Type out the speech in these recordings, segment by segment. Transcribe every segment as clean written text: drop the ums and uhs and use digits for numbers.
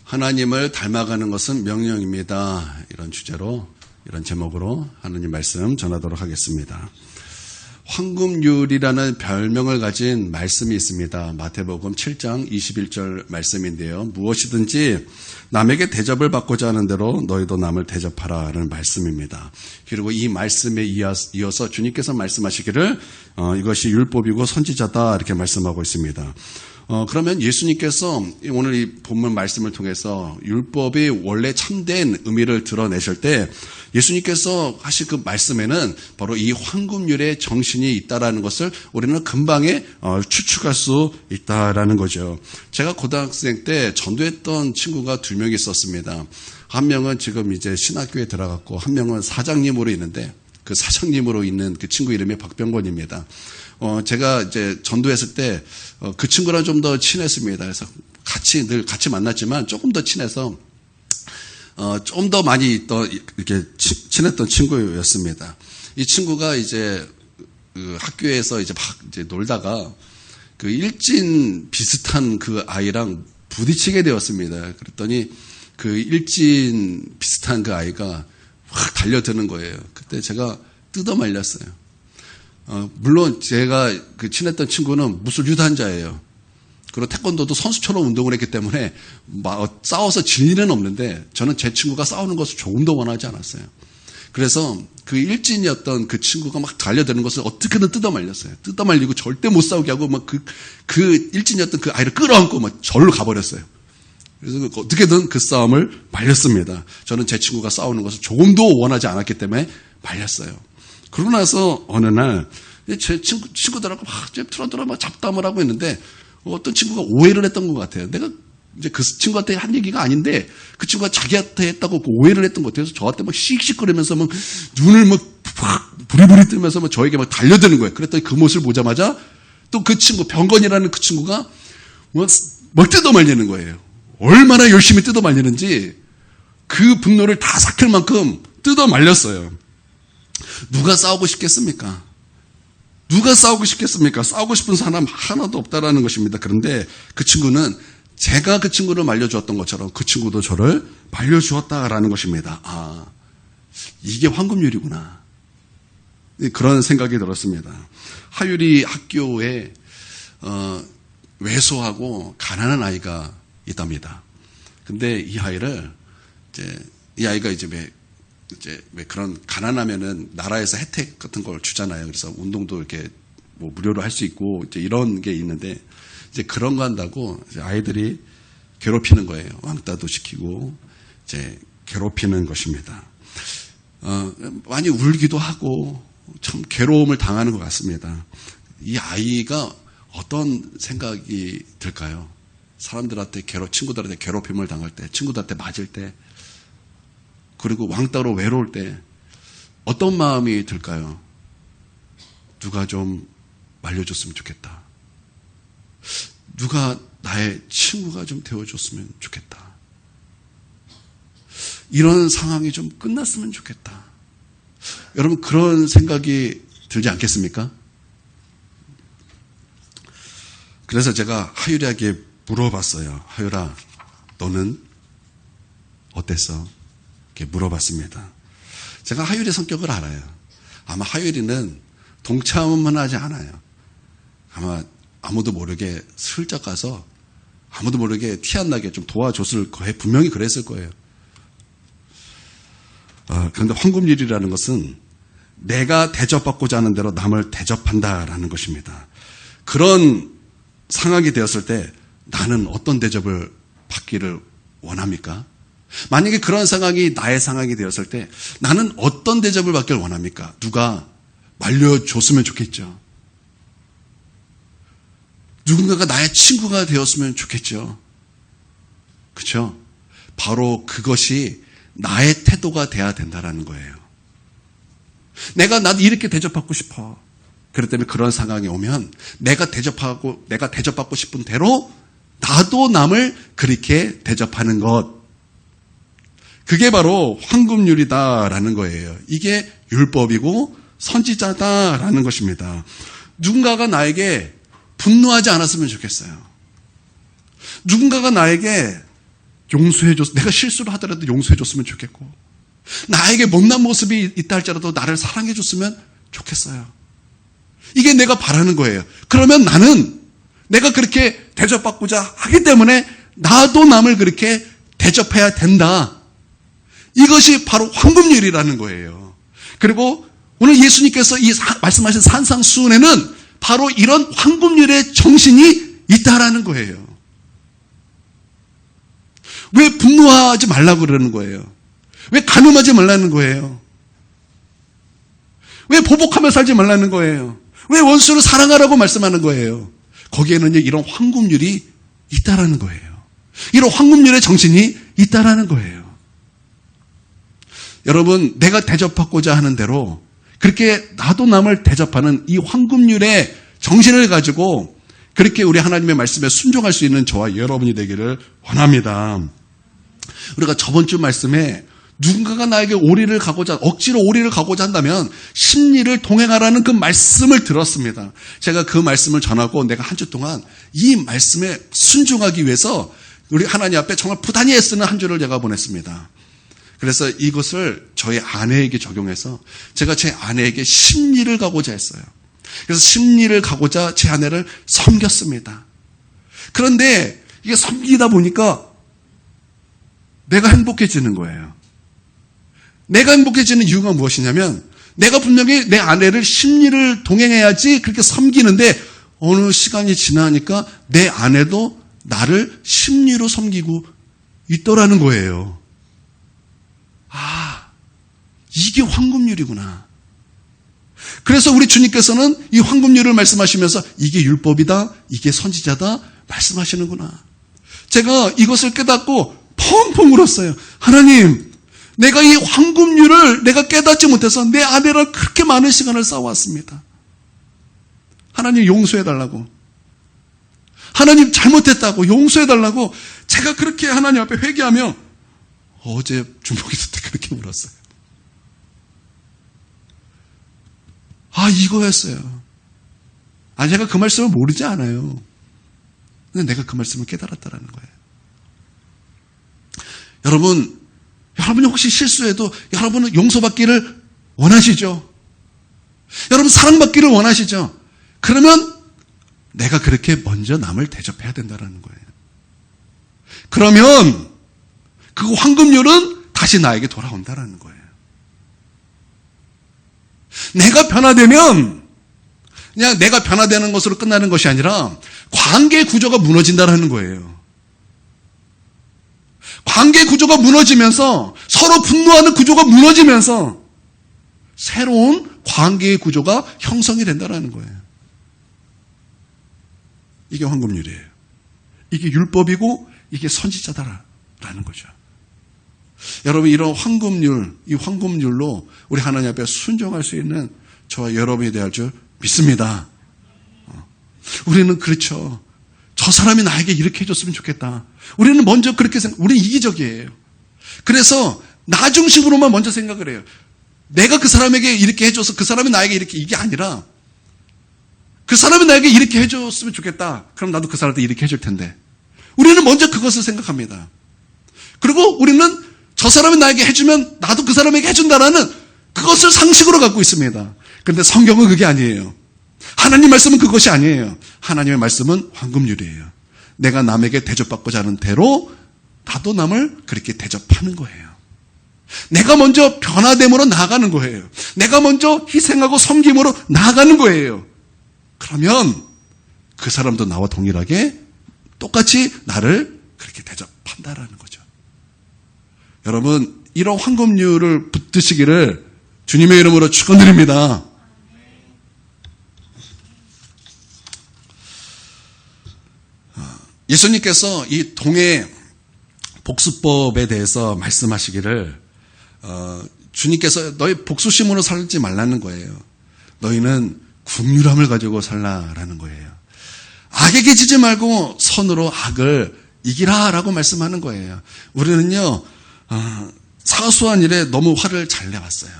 하나님을 닮아가는 것은 명령입니다. 이런 주제로, 이런 제목으로 하나님 말씀 전하도록 하겠습니다. 황금률이라는 별명을 가진 말씀이 있습니다. 마태복음 7장 21절 말씀인데요. 무엇이든지 남에게 대접을 받고자 하는 대로 너희도 남을 대접하라는 말씀입니다. 그리고 이 말씀에 이어서 주님께서 말씀하시기를 이것이 율법이고 선지자다 이렇게 말씀하고 있습니다. 그러면 예수님께서 오늘 이 본문 말씀을 통해서 율법이 원래 참된 의미를 드러내실 때 예수님께서 하신 그 말씀에는 바로 이 황금률의 정신이 있다라는 것을 우리는 금방에 추측할 수 있다라는 거죠. 제가 고등학생 때 전도했던 친구가 2명이 있었습니다. 한 명은 지금 이제 신학교에 들어갔고 한 명은 사장님으로 있는데 그 사장님으로 있는 그 친구 이름이 박병권입니다. 제가 이제 전도했을 때 그 친구랑 좀 더 친했습니다. 그래서 늘 같이 만났지만 조금 더 친해서 좀 더 많이 또 이렇게 친했던 친구였습니다. 이 친구가 이제 그 학교에서 이제 막 이제 놀다가 그 일진 비슷한 그 아이랑 부딪히게 되었습니다. 그랬더니 그 일진 비슷한 그 아이가 확 달려드는 거예요. 그때 제가 뜯어 말렸어요. 물론 제가 그 친했던 친구는 무술 유단자예요. 그리고 태권도도 선수처럼 운동을 했기 때문에 싸워서 질 일은 없는데 저는 제 친구가 싸우는 것을 조금도 원하지 않았어요. 그래서 그 일진이었던 그 친구가 막 달려드는 것을 어떻게든 뜯어 말렸어요. 뜯어 말리고 절대 못 싸우게 하고 막 그 일진이었던 그 아이를 끌어안고 막 절로 가버렸어요. 그래서 어떻게든 그 싸움을 말렸습니다. 저는 제 친구가 싸우는 것을 조금도 원하지 않았기 때문에 말렸어요. 그러고 나서 어느 날 제 친구들하고 막 틀어들어 막 잡담을 하고 있는데 어떤 친구가 오해를 했던 것 같아요. 내가 이제 그 친구한테 한 얘기가 아닌데 그 친구가 자기한테 했다고 오해를 했던 것 같아서 저한테 막 씩씩거리면서 막 눈을 막 부리부리 뜨면서 막 저에게 막 달려드는 거예요. 그랬더니 그 모습을 보자마자 또 그 친구 병건이라는 그 친구가 막 뜯어 말리는 거예요. 얼마나 열심히 뜯어 말리는지 그 분노를 다 삭힐 만큼 뜯어 말렸어요. 누가 싸우고 싶겠습니까? 누가 싸우고 싶겠습니까? 싸우고 싶은 사람 하나도 없다라는 것입니다. 그런데 그 친구는 제가 그 친구를 말려주었던 것처럼 그 친구도 저를 말려주었다라는 것입니다. 아, 이게 황금률이구나. 그런 생각이 들었습니다. 하율이 학교에 왜소하고 가난한 아이가 있답니다. 근데 이 아이가 왜 그런 가난하면은 나라에서 혜택 같은 걸 주잖아요. 그래서 운동도 이렇게 뭐 무료로 할 수 있고 이제 이런 게 있는데 이제 그런 거 한다고 이제 아이들이 괴롭히는 거예요. 왕따도 시키고 이제 괴롭히는 것입니다. 많이 울기도 하고 참 괴로움을 당하는 것 같습니다. 이 아이가 어떤 생각이 들까요? 사람들한테 친구들한테 괴롭힘을 당할 때, 친구들한테 맞을 때, 그리고 왕따로 외로울 때 어떤 마음이 들까요? 누가 좀 말려줬으면 좋겠다. 누가 나의 친구가 좀 되어줬으면 좋겠다. 이런 상황이 좀 끝났으면 좋겠다. 여러분 그런 생각이 들지 않겠습니까? 그래서 제가 하율이에게 물어봤어요. 하율아, 너는 어땠어? 이렇게 물어봤습니다. 제가 하율의 성격을 알아요. 아마 하율이는 동참은 하지 않아요. 아마 아무도 모르게 슬쩍 가서 아무도 모르게 티 안 나게 좀 도와줬을 거예요. 분명히 그랬을 거예요. 그런데 황금률이라는 것은 내가 대접받고자 하는 대로 남을 대접한다라는 것입니다. 그런 상황이 되었을 때 나는 어떤 대접을 받기를 원합니까? 만약에 그런 상황이 나의 상황이 되었을 때 나는 어떤 대접을 받기를 원합니까? 누가 말려줬으면 좋겠죠. 누군가가 나의 친구가 되었으면 좋겠죠. 그렇죠? 바로 그것이 나의 태도가 돼야 된다는 거예요. 나도 이렇게 대접받고 싶어. 그렇기 때문에 그런 상황이 오면 내가 대접받고 싶은 대로 나도 남을 그렇게 대접하는 것. 그게 바로 황금률이다라는 거예요. 이게 율법이고 선지자다라는 것입니다. 누군가가 나에게 분노하지 않았으면 좋겠어요. 누군가가 나에게 용서해줬, 내가 실수를 하더라도 용서해줬으면 좋겠고, 나에게 못난 모습이 있다 할지라도 나를 사랑해줬으면 좋겠어요. 이게 내가 바라는 거예요. 그러면 나는 내가 그렇게 대접받고자 하기 때문에 나도 남을 그렇게 대접해야 된다. 이것이 바로 황금률이라는 거예요. 그리고 오늘 예수님께서 말씀하신 산상수훈에는 바로 이런 황금률의 정신이 있다라는 거예요. 왜 분노하지 말라고 그러는 거예요? 왜 간음하지 말라는 거예요? 왜 보복하며 살지 말라는 거예요? 왜 원수를 사랑하라고 말씀하는 거예요? 거기에는 이런 황금률이 있다라는 거예요. 이런 황금률의 정신이 있다라는 거예요. 여러분, 내가 대접받고자 하는 대로 그렇게 나도 남을 대접하는 이 황금률의 정신을 가지고 그렇게 우리 하나님의 말씀에 순종할 수 있는 저와 여러분이 되기를 원합니다. 우리가 저번 주 말씀에 누군가가 나에게 억지로 오리를 가고자 한다면 심리를 동행하라는 그 말씀을 들었습니다. 제가 그 말씀을 전하고 내가 한 주 동안 이 말씀에 순종하기 위해서 우리 하나님 앞에 정말 부단히 애쓰는 한 주를 제가 보냈습니다. 그래서 이것을 저희 아내에게 적용해서 제가 제 아내에게 심리를 가고자 했어요. 그래서 심리를 가고자 제 아내를 섬겼습니다. 그런데 이게 섬기다 보니까 내가 행복해지는 거예요. 내가 행복해지는 이유가 무엇이냐면 내가 분명히 내 아내를 심리를 동행해야지 그렇게 섬기는데 어느 시간이 지나니까 내 아내도 나를 심리로 섬기고 있더라는 거예요. 아, 이게 황금률이구나. 그래서 우리 주님께서는 이 황금률을 말씀하시면서 이게 율법이다, 이게 선지자다 말씀하시는구나. 제가 이것을 깨닫고 펑펑 울었어요. 하나님, 내가 이 황금률을 내가 깨닫지 못해서 내 아내랑 그렇게 많은 시간을 싸워왔습니다. 하나님 용서해달라고. 하나님 잘못했다고 용서해달라고 제가 그렇게 하나님 앞에 회개하며 어제 중복 있을 때 그렇게 울었어요. 아, 이거였어요. 제가 그 말씀을 모르지 않아요. 근데 내가 그 말씀을 깨달았다라는 거예요. 여러분이 혹시 실수해도 여러분은 용서받기를 원하시죠? 여러분 사랑받기를 원하시죠? 그러면 내가 그렇게 먼저 남을 대접해야 된다는 거예요. 그러면 그 황금률은 다시 나에게 돌아온다는 거예요. 내가 변화되면 그냥 내가 변화되는 것으로 끝나는 것이 아니라 관계 구조가 무너진다는 거예요. 관계 구조가 무너지면서 서로 분노하는 구조가 무너지면서 새로운 관계의 구조가 형성이 된다는 거예요. 이게 황금률이에요. 이게 율법이고 이게 선지자다라는 거죠. 여러분, 이런 황금률, 이 황금률로 우리 하나님 앞에 순종할 수 있는 저와 여러분이 되어야 할 줄 믿습니다. 우리는 그렇죠. 저 사람이 나에게 이렇게 해줬으면 좋겠다. 우리는 먼저 그렇게 우리는 이기적이에요. 그래서 나 중심으로만 먼저 생각을 해요. 내가 그 사람에게 이렇게 해줘서 그 사람이 나에게 이게 아니라 그 사람이 나에게 이렇게 해줬으면 좋겠다. 그럼 나도 그 사람한테 이렇게 해줄 텐데. 우리는 먼저 그것을 생각합니다. 그리고 우리는 저 사람이 나에게 해주면 나도 그 사람에게 해준다라는 그것을 상식으로 갖고 있습니다. 그런데 성경은 그게 아니에요. 하나님 말씀은 그것이 아니에요. 하나님의 말씀은 황금률이에요. 내가 남에게 대접받고자 하는 대로 나도 남을 그렇게 대접하는 거예요. 내가 먼저 변화됨으로 나아가는 거예요. 내가 먼저 희생하고 섬김으로 나아가는 거예요. 그러면 그 사람도 나와 동일하게 똑같이 나를 그렇게 대접한다라는 거죠. 여러분, 이런 황금률을 붙드시기를 주님의 이름으로 축원드립니다. 예수님께서 이 동해 복수법에 대해서 말씀하시기를 주님께서 너희 복수심으로 살지 말라는 거예요. 너희는 긍휼함을 가지고 살라라는 거예요. 악에게 지지 말고 선으로 악을 이기라라고 말씀하는 거예요. 우리는요, 사소한 일에 너무 화를 잘 내왔어요.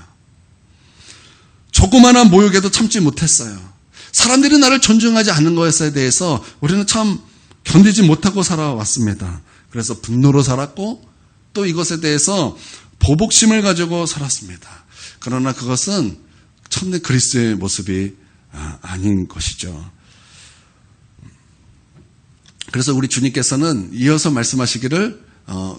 조그마한 모욕에도 참지 못했어요. 사람들이 나를 존중하지 않는 것에 대해서 우리는 참 견디지 못하고 살아왔습니다. 그래서 분노로 살았고 또 이것에 대해서 보복심을 가지고 살았습니다. 그러나 그것은 참된 그리스도의 모습이 아닌 것이죠. 그래서 우리 주님께서는 이어서 말씀하시기를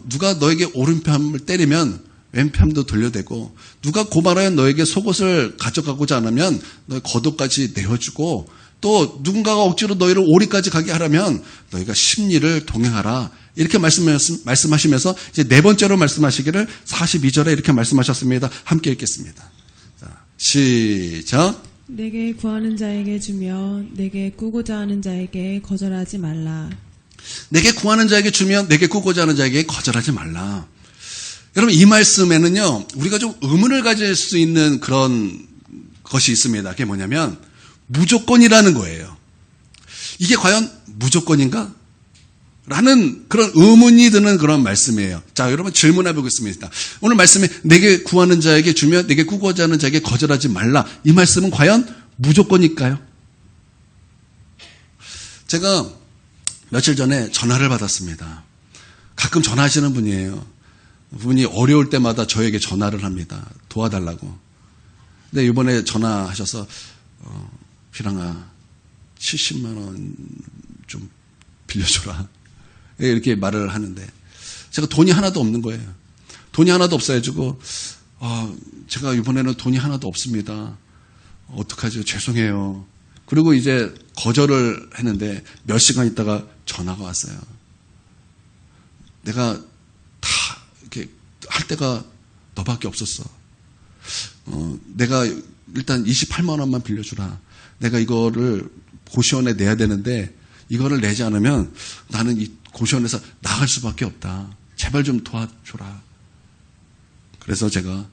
누가 너에게 오른편을 때리면 왼편도 돌려대고 누가 고발하여 너에게 속옷을 가져가고자 하면 너의 겉옷까지 내어주고 또 누군가가 억지로 너희를 오리까지 가게 하려면 너희가 십리를 동행하라. 이렇게 말씀하시면서 이제 네 번째로 말씀하시기를 42절에 이렇게 말씀하셨습니다. 함께 읽겠습니다. 자, 시작. 내게 구하는 자에게 주며 내게 꾸고자 하는 자에게 거절하지 말라. 내게 구하는 자에게 주며 내게 꾸고자 하는 자에게 거절하지 말라. 여러분 이 말씀에는요 우리가 좀 의문을 가질 수 있는 그런 것이 있습니다. 그게 뭐냐면 무조건이라는 거예요. 이게 과연 무조건인가? 라는 그런 의문이 드는 그런 말씀이에요. 자, 여러분 질문해 보겠습니다. 오늘 말씀에 내게 구하는 자에게 주며 내게 꾸고자 하는 자에게 거절하지 말라. 이 말씀은 과연 무조건일까요? 제가 며칠 전에 전화를 받았습니다. 가끔 전화하시는 분이에요. 그분이 어려울 때마다 저에게 전화를 합니다. 도와달라고. 근데 이번에 전화하셔서 피랑아 70만 원 좀 빌려줘라. 이렇게 말을 하는데 제가 돈이 하나도 없는 거예요. 돈이 하나도 없어가지고 제가 이번에는 돈이 하나도 없습니다. 어떡하죠? 죄송해요. 그리고 이제 거절을 했는데 몇 시간 있다가 전화가 왔어요. 내가 다 이렇게 할 때가 너밖에 없었어. 내가 일단 28만 원만 빌려주라. 내가 이거를 고시원에 내야 되는데 이거를 내지 않으면 나는 이 고시원에서 나갈 수밖에 없다. 제발 좀 도와줘라. 그래서 제가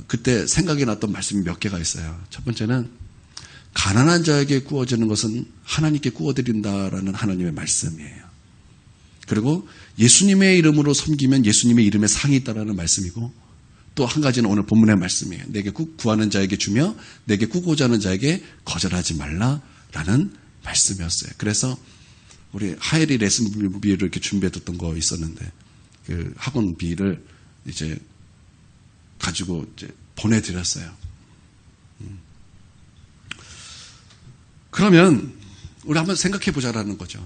그때 생각이 났던 말씀이 몇 개가 있어요. 첫 번째는 가난한 자에게 구워지는 것은 하나님께 구워드린다라는 하나님의 말씀이에요. 그리고 예수님의 이름으로 섬기면 예수님의 이름에 상이 있다라는 말씀이고 또 한 가지는 오늘 본문의 말씀이에요. 내게 구하는 자에게 주며 내게 꾸고자 하는 자에게 거절하지 말라라는 말씀이었어요. 그래서 우리 하엘이 레슨비를 이렇게 준비해뒀던 거 있었는데 그 학원비를 이제 가지고 이제 보내드렸어요. 그러면 우리 한번 생각해 보자라는 거죠.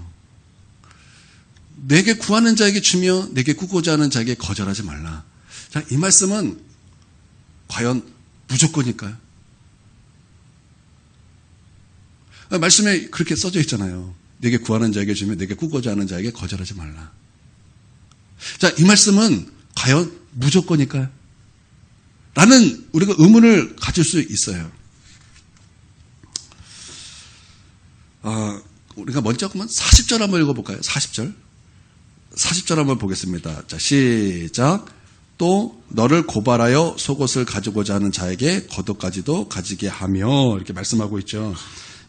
내게 구하는 자에게 주며 내게 꾸고자 하는 자에게 거절하지 말라. 자, 이 말씀은 과연 무조건일까요? 말씀에 그렇게 써져 있잖아요. 내게 구하는 자에게 주며 내게 꾸고자 하는 자에게 거절하지 말라. 자, 이 말씀은 과연 무조건일까요? 라는 우리가 의문을 가질 수 있어요. 우리가 먼저 그러면 40절 한번 읽어볼까요? 40절 한번 보겠습니다. 자, 시작. 또 너를 고발하여 속옷을 가지고자 하는 자에게 겉옷까지도 가지게 하며 이렇게 말씀하고 있죠.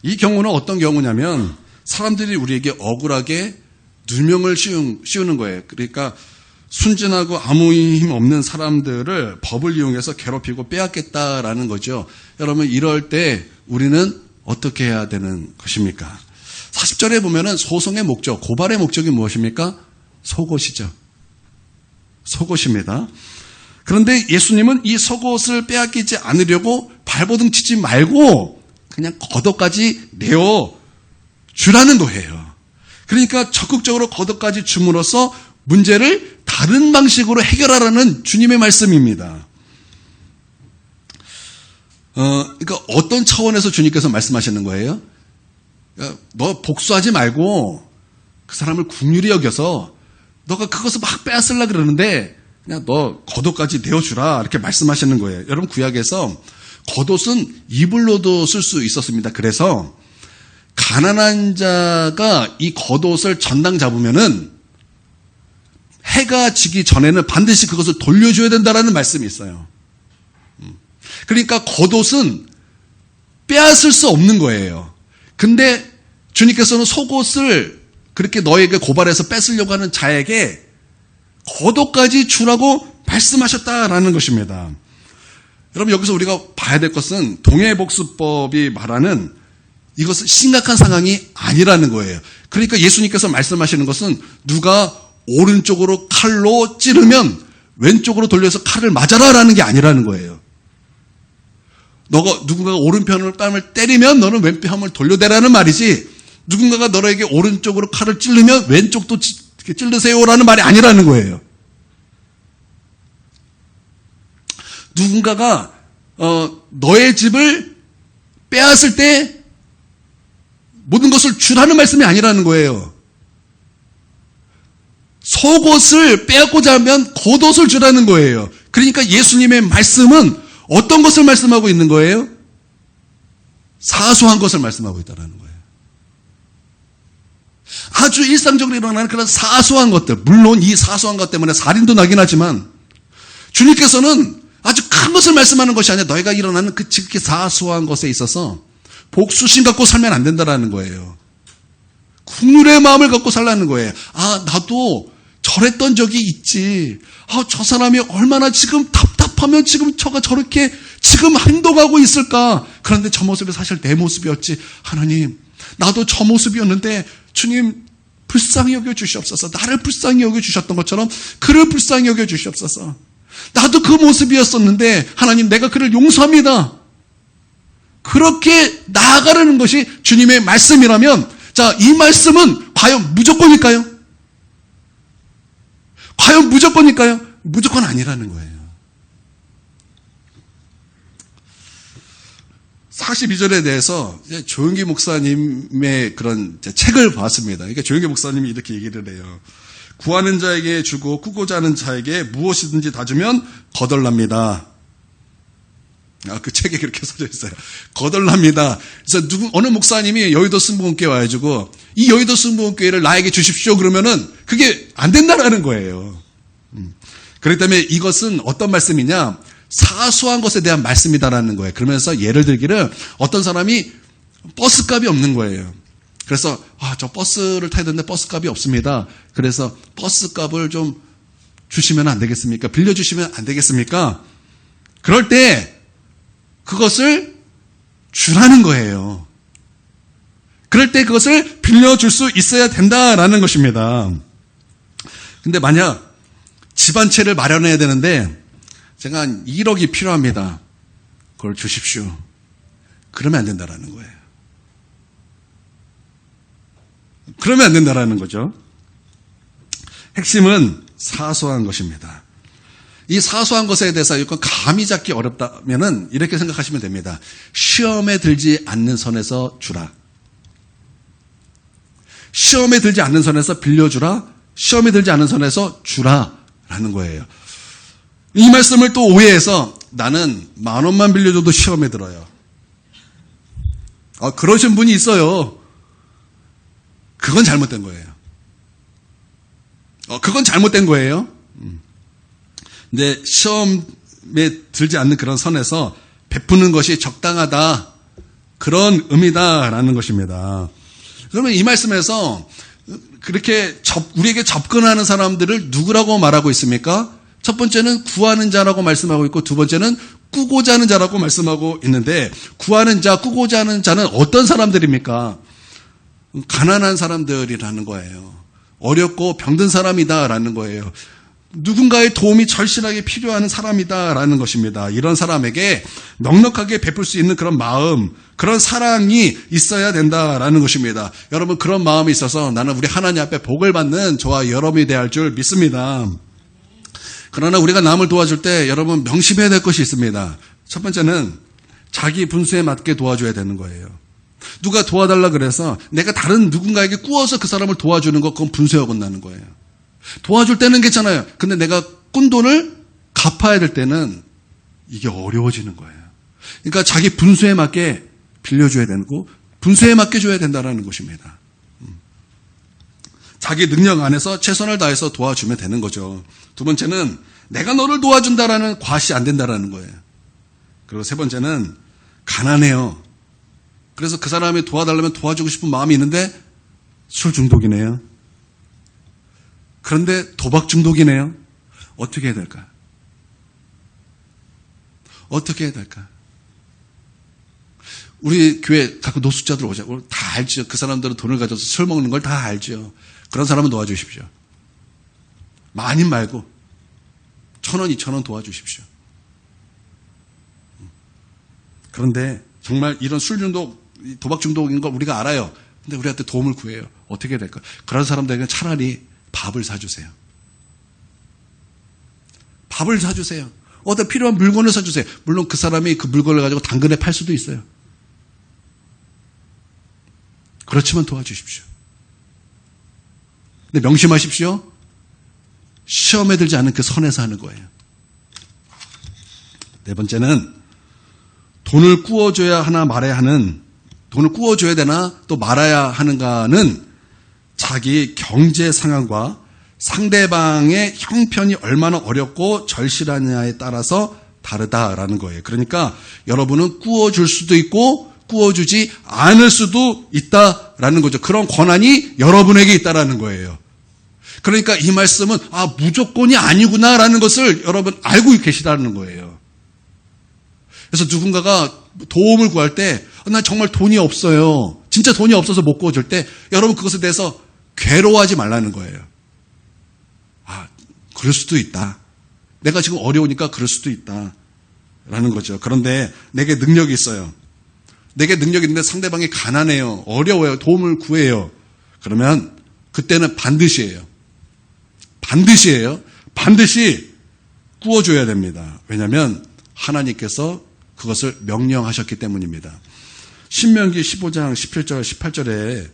이 경우는 어떤 경우냐면 사람들이 우리에게 억울하게 누명을 씌우는 거예요. 그러니까 순진하고 아무 힘 없는 사람들을 법을 이용해서 괴롭히고 빼앗겠다라는 거죠. 여러분 이럴 때 우리는 어떻게 해야 되는 것입니까? 40절에 보면은 소송의 목적, 고발의 목적이 무엇입니까? 속옷이죠. 속옷입니다. 그런데 예수님은 이 속옷을 빼앗기지 않으려고 발버둥 치지 말고 그냥 겉옷까지 내어 주라는 거예요. 그러니까 적극적으로 겉옷까지 줌으로써 문제를 다른 방식으로 해결하라는 주님의 말씀입니다. 그러니까 어떤 차원에서 주님께서 말씀하시는 거예요? 그러니까 너 복수하지 말고 그 사람을 긍휼히 여겨서 너가 그것을 막 빼앗으려고 그러는데 그냥 너 겉옷까지 내어주라 이렇게 말씀하시는 거예요. 여러분 구약에서 겉옷은 이불로도 쓸 수 있었습니다. 그래서 가난한 자가 이 겉옷을 전당 잡으면은 해가 지기 전에는 반드시 그것을 돌려줘야 된다라는 말씀이 있어요. 그러니까 겉옷은 빼앗을 수 없는 거예요. 근데 주님께서는 속옷을 그렇게 너에게 고발해서 뺏으려고 하는 자에게 겉옷까지 주라고 말씀하셨다라는 것입니다. 여러분 여기서 우리가 봐야 될 것은 동해복수법이 말하는 이것은 심각한 상황이 아니라는 거예요. 그러니까 예수님께서 말씀하시는 것은 누가 오른쪽으로 칼로 찌르면 왼쪽으로 돌려서 칼을 맞아라라는 게 아니라는 거예요. 누군가가 오른편을 뺨을 때리면 너는 왼편을 돌려대라는 말이지, 누군가가 너에게 오른쪽으로 칼을 찌르면 왼쪽도 찔르세요라는 말이 아니라는 거예요. 누군가가 너의 집을 빼앗을 때 모든 것을 주라는 말씀이 아니라는 거예요. 속옷을 빼앗고자 하면 겉옷을 주라는 거예요. 그러니까 예수님의 말씀은 어떤 것을 말씀하고 있는 거예요? 사소한 것을 말씀하고 있다는 거예요. 아주 일상적으로 일어나는 그런 사소한 것들, 물론 이 사소한 것 때문에 살인도 나긴 하지만 주님께서는 아주 큰 것을 말씀하는 것이 아니라 너희가 일어나는 그 지극히 사소한 것에 있어서 복수심 갖고 살면 안 된다는 거예요. 국률의 마음을 갖고 살라는 거예요. 나도 저랬던 적이 있지. 저 사람이 얼마나 지금 답답하면 지금 저가 저렇게 지금 행동하고 있을까. 그런데 저 모습이 사실 내 모습이었지. 하나님, 나도 저 모습이었는데 주님 불쌍히 여겨주시옵소서. 나를 불쌍히 여겨주셨던 것처럼 그를 불쌍히 여겨주시옵소서. 나도 그 모습이었었는데 하나님, 내가 그를 용서합니다. 그렇게 나아가려는 것이 주님의 말씀이라면, 자, 이 말씀은 과연 무조건일까요? 과연 무조건일까요? 무조건 아니라는 거예요. 42절에 대해서 조용기 목사님의 그런 책을 봤습니다. 그러니까 조용기 목사님이 이렇게 얘기를 해요. 구하는 자에게 주고 꾸고자 하는 자에게 무엇이든지 다 주면 거덜납니다. 그 책에 그렇게 써져 있어요. 거덜납니다. 그래서 어느 목사님이 여의도 순복음교회 와가지고 이 여의도 순복음교회를 나에게 주십시오 그러면은 그게 안 된다라는 거예요. 그렇기 때문에 이것은 어떤 말씀이냐? 사소한 것에 대한 말씀이다라는 거예요. 그러면서 예를 들기를 어떤 사람이 버스값이 없는 거예요. 그래서 저 버스를 타야 되는데 버스값이 없습니다. 그래서 버스값을 좀 주시면 안 되겠습니까? 빌려주시면 안 되겠습니까? 그럴 때 그것을 주라는 거예요. 그럴 때 그것을 빌려줄 수 있어야 된다라는 것입니다. 근데 만약 집 한 채를 마련해야 되는데 제가 한 1억이 필요합니다. 그걸 주십시오. 그러면 안 된다라는 거예요. 그러면 안 된다라는 거죠. 핵심은 사소한 것입니다. 이 사소한 것에 대해서 감이 잡기 어렵다면은 이렇게 생각하시면 됩니다. 시험에 들지 않는 선에서 주라. 시험에 들지 않는 선에서 빌려주라. 시험에 들지 않는 선에서 주라라는 거예요. 이 말씀을 또 오해해서 나는 10,000원만 빌려줘도 시험에 들어요. 그러신 분이 있어요. 그건 잘못된 거예요. 그건 잘못된 거예요. 근데 시험에 들지 않는 그런 선에서 베푸는 것이 적당하다. 그런 의미다라는 것입니다. 그러면 이 말씀에서 그렇게 우리에게 접근하는 사람들을 누구라고 말하고 있습니까? 첫 번째는 구하는 자라고 말씀하고 있고 두 번째는 꾸고자 하는 자라고 말씀하고 있는데 구하는 자, 꾸고자 하는 자는 어떤 사람들입니까? 가난한 사람들이라는 거예요. 어렵고 병든 사람이다라는 거예요. 누군가의 도움이 절실하게 필요한 사람이다라는 것입니다. 이런 사람에게 넉넉하게 베풀 수 있는 그런 마음, 그런 사랑이 있어야 된다라는 것입니다. 여러분, 그런 마음이 있어서 나는 우리 하나님 앞에 복을 받는 저와 여러분이 돼야 할 줄 믿습니다. 그러나 우리가 남을 도와줄 때 여러분 명심해야 될 것이 있습니다. 첫 번째는 자기 분수에 맞게 도와줘야 되는 거예요. 누가 도와달라 그래서 내가 다른 누군가에게 꾸어서 그 사람을 도와주는 거, 그건 분수에 어긋나는 거예요. 도와줄 때는 괜찮아요. 근데 내가 꾼 돈을 갚아야 될 때는 이게 어려워지는 거예요. 그러니까 자기 분수에 맞게 빌려줘야 되고 분수에 맞게 줘야 된다는 것입니다. 자기 능력 안에서 최선을 다해서 도와주면 되는 거죠. 두 번째는 내가 너를 도와준다라는 과시 안 된다라는 거예요. 그리고 세 번째는 가난해요. 그래서 그 사람이 도와달라면 도와주고 싶은 마음이 있는데 술 중독이네요. 그런데 도박 중독이네요. 어떻게 해야 될까? 어떻게 해야 될까? 우리 교회 가끔 노숙자들 오자고 다 알죠. 그 사람들은 돈을 가져서 술 먹는 걸 다 알죠. 그런 사람은 도와주십시오. 많이 말고 1,000원, 2,000원 도와주십시오. 그런데 정말 이런 술 중독, 도박 중독인 걸 우리가 알아요. 근데 우리한테 도움을 구해요. 어떻게 해야 될까? 그런 사람들에게 차라리 밥을 사주세요. 밥을 사주세요. 어디 필요한 물건을 사주세요. 물론 그 사람이 그 물건을 가지고 당근에 팔 수도 있어요. 그렇지만 도와주십시오. 근데 명심하십시오. 시험에 들지 않은 그 선에서 하는 거예요. 네 번째는 돈을 꾸어줘야 하나 말아야 하는, 돈을 꾸어줘야 되나 또 말아야 하는가는 자기 경제 상황과 상대방의 형편이 얼마나 어렵고 절실하냐에 따라서 다르다라는 거예요. 그러니까 여러분은 꾸어줄 수도 있고 꾸어주지 않을 수도 있다라는 거죠. 그런 권한이 여러분에게 있다라는 거예요. 그러니까 이 말씀은 무조건이 아니구나라는 것을 여러분 알고 계시다는 거예요. 그래서 누군가가 도움을 구할 때 나 정말 돈이 없어요. 진짜 돈이 없어서 못 구워줄 때 여러분 그것에 대해서 괴로워하지 말라는 거예요. 그럴 수도 있다. 내가 지금 어려우니까 그럴 수도 있다. 라는 거죠. 그런데 내게 능력이 있어요. 내게 능력이 있는데 상대방이 가난해요. 어려워요. 도움을 구해요. 그러면 그때는 반드시 구워줘야 됩니다. 왜냐하면 하나님께서 그것을 명령하셨기 때문입니다. 신명기 15장 17절 18절에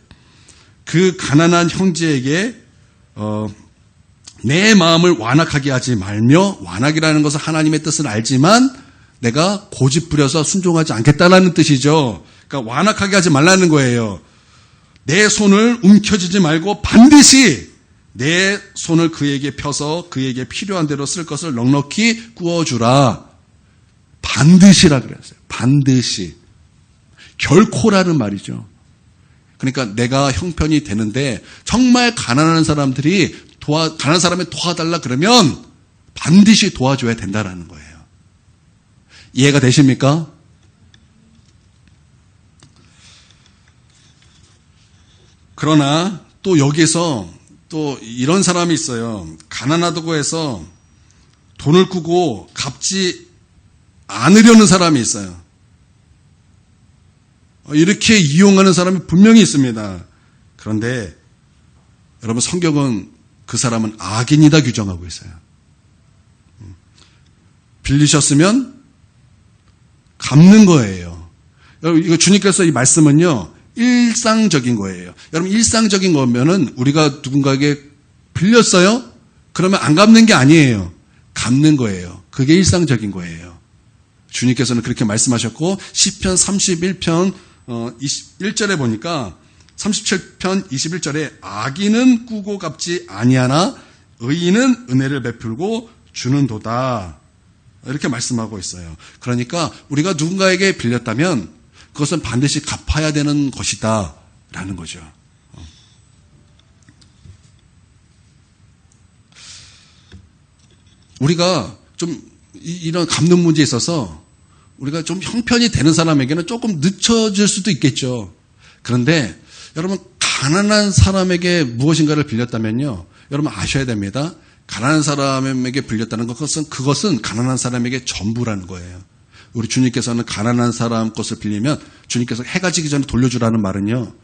그 가난한 형제에게 내 마음을 완악하게 하지 말며, 완악이라는 것은 하나님의 뜻을 알지만 내가 고집 부려서 순종하지 않겠다라는 뜻이죠. 그러니까 완악하게 하지 말라는 거예요. 내 손을 움켜쥐지 말고 반드시 내 손을 그에게 펴서 그에게 필요한 대로 쓸 것을 넉넉히 구워주라. 반드시라 그랬어요. 반드시. 결코라는 말이죠. 그러니까 내가 형편이 되는데 정말 가난한 사람들이 가난한 사람이 도와달라 그러면 반드시 도와줘야 된다라는 거예요. 이해가 되십니까? 그러나 또 여기서 또 이런 사람이 있어요. 가난하다고 해서 돈을 꾸고 갚지 않으려는 사람이 있어요. 이렇게 이용하는 사람이 분명히 있습니다. 그런데 여러분 성경은 그 사람은 악인이다 규정하고 있어요. 빌리셨으면 갚는 거예요. 여러분 이거 주님께서 이 말씀은요 일상적인 거예요. 여러분 일상적인 거면은 우리가 누군가에게 빌렸어요? 그러면 안 갚는 게 아니에요. 갚는 거예요. 그게 일상적인 거예요. 주님께서는 그렇게 말씀하셨고 시편 31편 1절에 보니까 37편 21절에 악인은 꾸고 갚지 아니하나 의인은 은혜를 베풀고 주는도다. 이렇게 말씀하고 있어요. 그러니까 우리가 누군가에게 빌렸다면 그것은 반드시 갚아야 되는 것이다 라는 거죠. 우리가 좀 이런 갚는 문제에 있어서 우리가 좀 형편이 되는 사람에게는 조금 늦춰질 수도 있겠죠. 그런데 여러분 가난한 사람에게 무엇인가를 빌렸다면요. 여러분 아셔야 됩니다. 가난한 사람에게 빌렸다는 그것은 가난한 사람에게 전부라는 거예요. 우리 주님께서는 가난한 사람 것을 빌리면 주님께서 해가 지기 전에 돌려주라는 말은요.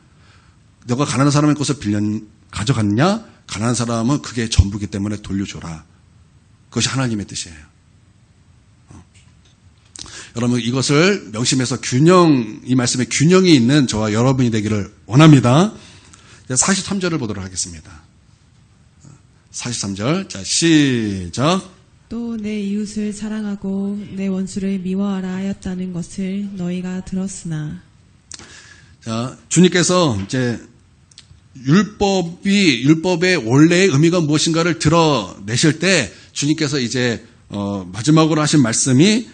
너가 가난한 사람의 것을 가져갔냐? 가난한 사람은 그게 전부기 때문에 돌려줘라. 그것이 하나님의 뜻이에요. 여러분 이것을 명심해서 이 말씀에 균형이 있는 저와 여러분이 되기를 원합니다. 43절을 보도록 하겠습니다. 43절 자 시작. 또 내 이웃을 사랑하고 내 원수를 미워하라 하였다는 것을 너희가 들었으나. 자 주님께서 이제 율법의 원래의 의미가 무엇인가를 드러내실 때 주님께서 이제 마지막으로 하신 말씀이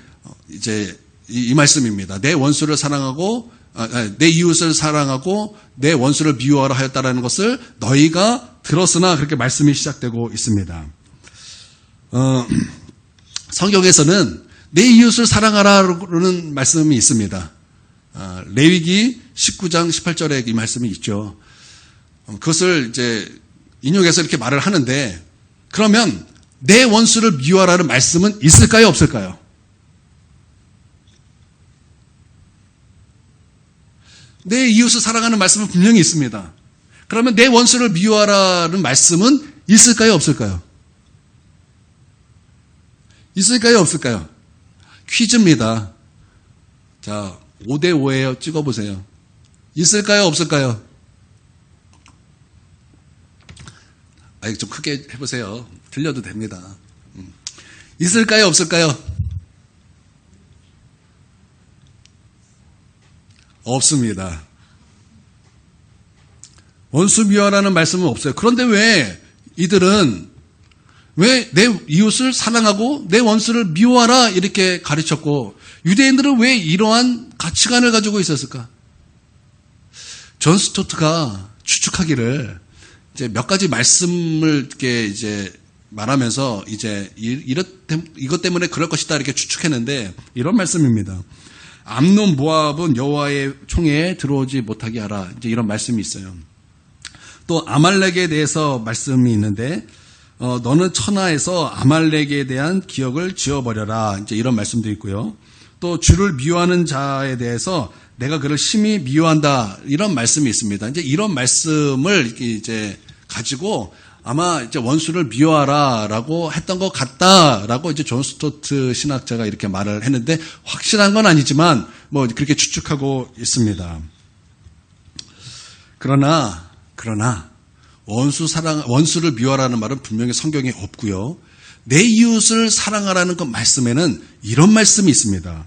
이제 이 말씀입니다. 내 원수를 사랑하고 내 이웃을 사랑하고 내 원수를 미워하라 하였다라는 것을 너희가 들었으나 그렇게 말씀이 시작되고 있습니다. 성경에서는 내 이웃을 사랑하라는 말씀이 있습니다. 레위기 19장 18절에 이 말씀이 있죠. 그것을 이제 인용해서 이렇게 말을 하는데 그러면 내 원수를 미워하라는 말씀은 있을까요, 없을까요? 내 이웃을 사랑하는 말씀은 분명히 있습니다. 그러면 내 원수를 미워하라는 말씀은 있을까요, 없을까요? 있을까요, 없을까요? 퀴즈입니다. 자, 5대5예요. 찍어보세요. 있을까요, 없을까요? 좀 크게 해보세요. 들려도 됩니다. 있을까요, 없을까요? 없습니다. 원수 미워하라는 말씀은 없어요. 그런데 왜 이들은 왜 내 이웃을 사랑하고 내 원수를 미워하라 이렇게 가르쳤고 유대인들은 왜 이러한 가치관을 가지고 있었을까? 존 스토트가 추측하기를 이제 몇 가지 말씀을 이렇게 이제 말하면서 이제 이것 때문에 그럴 것이다 이렇게 추측했는데 이런 말씀입니다. 암논 모압은 여호와의 총회에 들어오지 못하게 하라. 이제 이런 말씀이 있어요. 또 아말렉에 대해서 말씀이 있는데 너는 천하에서 아말렉에 대한 기억을 지워버려라. 이제 이런 말씀도 있고요. 또 주를 미워하는 자에 대해서 내가 그를 심히 미워한다. 이런 말씀이 있습니다. 이제 이런 말씀을 이제 가지고 아마 이제 원수를 미워하라라고 했던 것 같다라고 이제 존 스토트 신학자가 이렇게 말을 했는데 확실한 건 아니지만 뭐 그렇게 추측하고 있습니다. 그러나 원수를 미워하라는 말은 분명히 성경에 없고요. 내 이웃을 사랑하라는 그 말씀에는 이런 말씀이 있습니다.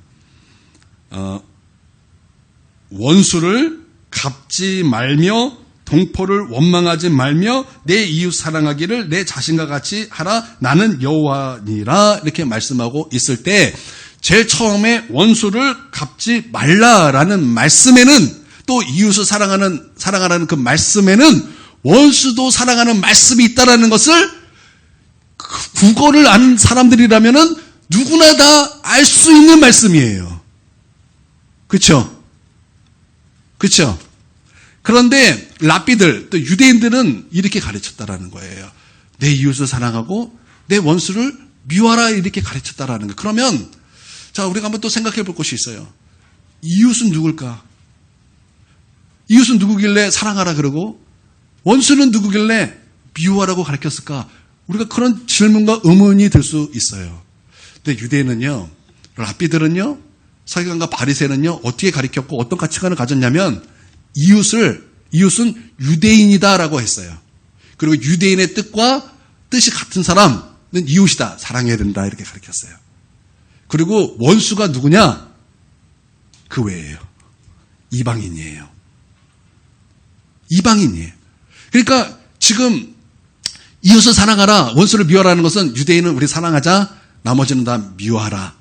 원수를 갚지 말며 동포를 원망하지 말며 내 이웃 사랑하기를 내 자신과 같이 하라. 나는 여호와니라. 이렇게 말씀하고 있을 때 제일 처음에 원수를 갚지 말라라는 말씀에는 또 이웃을 사랑하라는 그 말씀에는 원수도 사랑하는 말씀이 있다라는 것을 국어를 아는 사람들이라면은 누구나 다 알 수 있는 말씀이에요. 그렇죠? 그렇죠? 그런데 랍비들 또 유대인들은 이렇게 가르쳤다라는 거예요. 내 이웃을 사랑하고 내 원수를 미워하라 이렇게 가르쳤다라는 거예요. 그러면 자 우리가 한번 또 생각해 볼 것이 있어요. 이웃은 누굴까? 이웃은 누구길래 사랑하라 그러고 원수는 누구길래 미워하라고 가르쳤을까? 우리가 그런 질문과 의문이 들 수 있어요. 근데 유대인은요, 랍비들은요, 서기관과 바리새인은요 어떻게 가르쳤고 어떤 가치관을 가졌냐면 이웃은 유대인이다라고 했어요. 그리고 유대인의 뜻이 같은 사람은 이웃이다. 사랑해야 된다. 이렇게 가르쳤어요. 그리고 원수가 누구냐? 그 외예요. 이방인이에요. 이방인이에요. 그러니까 지금 이웃을 사랑하라, 원수를 미워하라는 것은 유대인은 우리 사랑하자, 나머지는 다 미워하라.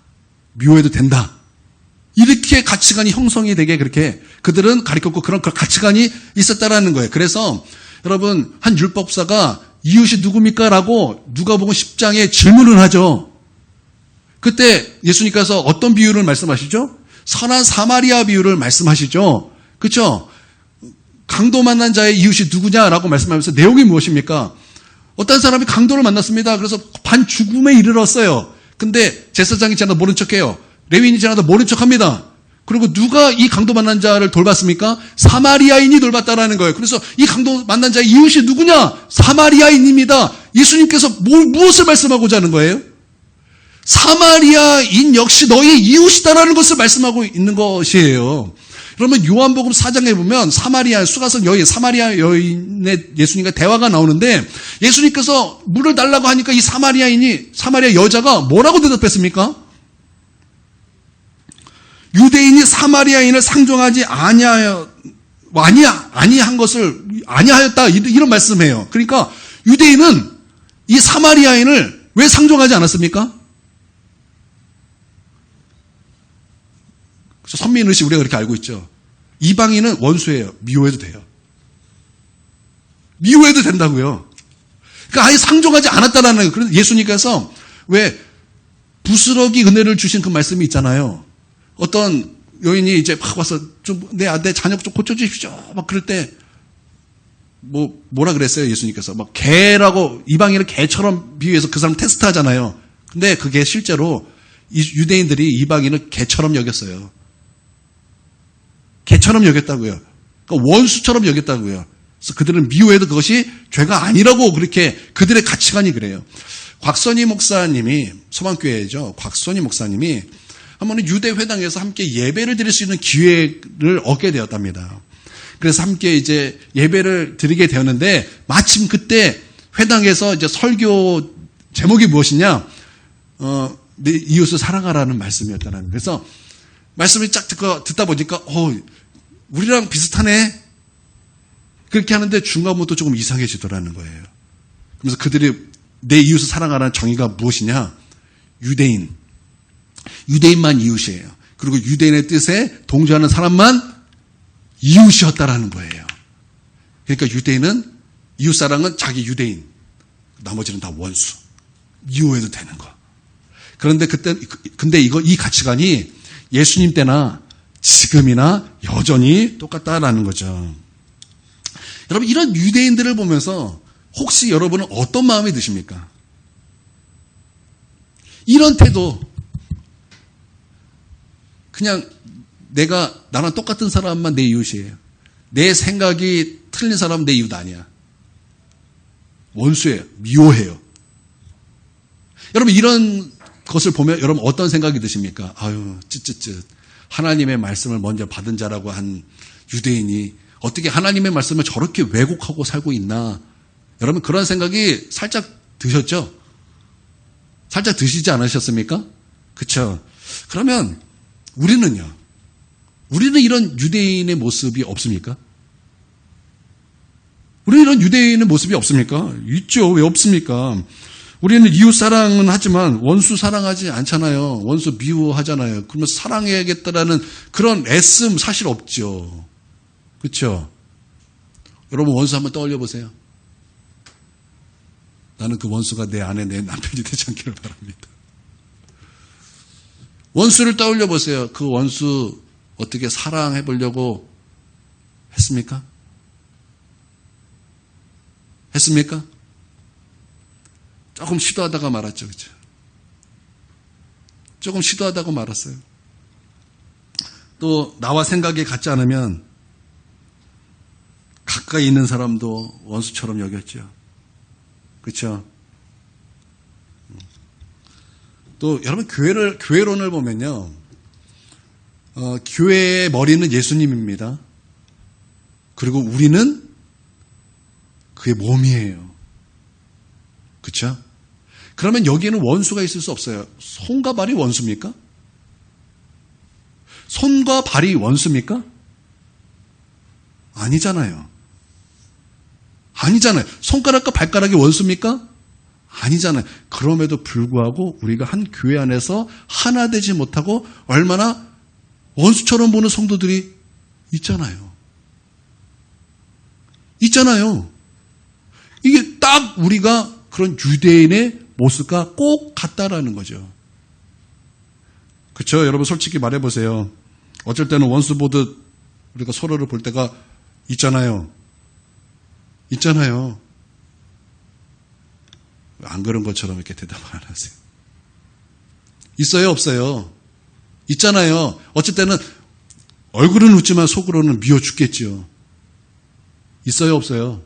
미워해도 된다. 이렇게 가치관이 형성이 되게 그렇게 그들은 가르쳤고 그런 가치관이 있었다라는 거예요. 그래서 여러분 한 율법사가 이웃이 누굽니까? 라고 누가복음 10장에 질문을 하죠. 그때 예수님께서 어떤 비유를 말씀하시죠? 선한 사마리아 비유를 말씀하시죠. 그렇죠? 강도 만난 자의 이웃이 누구냐라고 말씀하면서 내용이 무엇입니까? 어떤 사람이 강도를 만났습니다. 그래서 반 죽음에 이르렀어요. 근데 제사장이 지나다 모른 척해요. 레위인이 지나다 모른 척합니다. 그리고 누가 이 강도 만난 자를 돌봤습니까? 사마리아인이 돌봤다라는 거예요. 그래서 이 강도 만난 자의 이웃이 누구냐? 사마리아인입니다. 예수님께서 무엇을 말씀하고자 하는 거예요? 사마리아인 역시 너희 이웃이다라는 것을 말씀하고 있는 것이에요. 그러면 요한복음 4장에 보면 수가성 여인, 사마리아 여인의 예수님과 대화가 나오는데 예수님께서 물을 달라고 하니까 이 사마리아 여자가 뭐라고 대답했습니까? 유대인이 사마리아인을 상종하지 아니하였다 이런 말씀이에요. 그러니까 유대인은 이 사마리아인을 왜 상종하지 않았습니까? 선민의식 우리가 그렇게 알고 있죠. 이방인은 원수예요. 미워해도 돼요. 미워해도 된다고요. 그러니까 아예 상종하지 않았다라는 거예요. 그래서 예수님께서 왜 부스러기 은혜를 주신 그 말씀이 있잖아요. 어떤 여인이 이제 막 와서 좀 내 자녀 좀 고쳐주십시오. 막 그럴 때 뭐라 그랬어요? 예수님께서. 막 개라고, 이방인을 개처럼 비유해서 그 사람 테스트 하잖아요. 근데 그게 실제로 유대인들이 이방인을 개처럼 여겼어요. 개처럼 여겼다고요. 그러니까 원수처럼 여겼다고요. 그래서 그들은 미워해도 그것이 죄가 아니라고 그렇게 그들의 가치관이 그래요. 곽선희 목사님이, 소망교회죠. 곽선희 목사님이 한 번은 유대 회당에서 함께 예배를 드릴 수 있는 기회를 얻게 되었답니다. 그래서 함께 이제 예배를 드리게 되었는데 마침 그때 회당에서 이제 설교 제목이 무엇이냐? 내 이웃을 사랑하라는 말씀이었다는. 그래서 말씀을 쫙 듣다 보니까 우리랑 비슷하네. 그렇게 하는데 중간부터 조금 이상해지더라는 거예요. 그래서 그들이 내 이웃을 사랑하라는 정의가 무엇이냐? 유대인만 이웃이에요. 그리고 유대인의 뜻에 동조하는 사람만 이웃이었다라는 거예요. 그러니까 유대인은, 이웃사랑은 자기 유대인, 나머지는 다 원수. 미워해도 되는 거. 근데 이 가치관이 예수님 때나 지금이나 여전히 똑같다라는 거죠. 여러분, 이런 유대인들을 보면서 혹시 여러분은 어떤 마음이 드십니까? 이런 태도, 그냥 나랑 똑같은 사람만 내 이웃이에요. 내 생각이 틀린 사람은 내 이웃 아니야. 원수예요. 미워해요. 여러분, 이런 것을 보면 여러분 어떤 생각이 드십니까? 쯧쯧쯧. 하나님의 말씀을 먼저 받은 자라고 한 유대인이 어떻게 하나님의 말씀을 저렇게 왜곡하고 살고 있나? 여러분, 그런 생각이 살짝 드셨죠? 살짝 드시지 않으셨습니까? 그쵸? 그러면 우리는 이런 유대인의 모습이 없습니까? 우리는 이런 유대인의 모습이 없습니까? 있죠. 왜 없습니까? 우리는 이웃 사랑은 하지만 원수 사랑하지 않잖아요. 원수 미워하잖아요. 그러면 사랑해야겠다라는 그런 애씀 사실 없죠. 그렇죠? 여러분, 원수 한번 떠올려 보세요. 나는 그 원수가 내 아내, 내 남편이 되지 않기를 바랍니다. 원수를 떠올려 보세요. 그 원수 어떻게 사랑해 보려고 했습니까? 했습니까? 조금 시도하다가 말았죠. 그렇죠? 조금 시도하다가 말았어요. 또 나와 생각이 같지 않으면 가까이 있는 사람도 원수처럼 여겼죠. 그렇죠? 또 여러분, 교회론을 보면요, 교회의 머리는 예수님입니다. 그리고 우리는 그의 몸이에요. 그렇죠? 그러면 여기에는 원수가 있을 수 없어요. 손과 발이 원수입니까? 손과 발이 원수입니까? 아니잖아요. 손가락과 발가락이 원수입니까? 아니잖아요. 그럼에도 불구하고 우리가 한 교회 안에서 하나 되지 못하고 얼마나 원수처럼 보는 성도들이 있잖아요. 이게 딱 우리가 그런 유대인의 모습과 꼭 같다라는 거죠. 그렇죠? 여러분, 솔직히 말해보세요. 어쩔 때는 원수 보듯 우리가 서로를 볼 때가 있잖아요. 안 그런 것처럼 이렇게 대답을 안 하세요. 있어요, 없어요? 있잖아요. 어쩔 때는 얼굴은 웃지만 속으로는 미워 죽겠죠. 있어요, 없어요?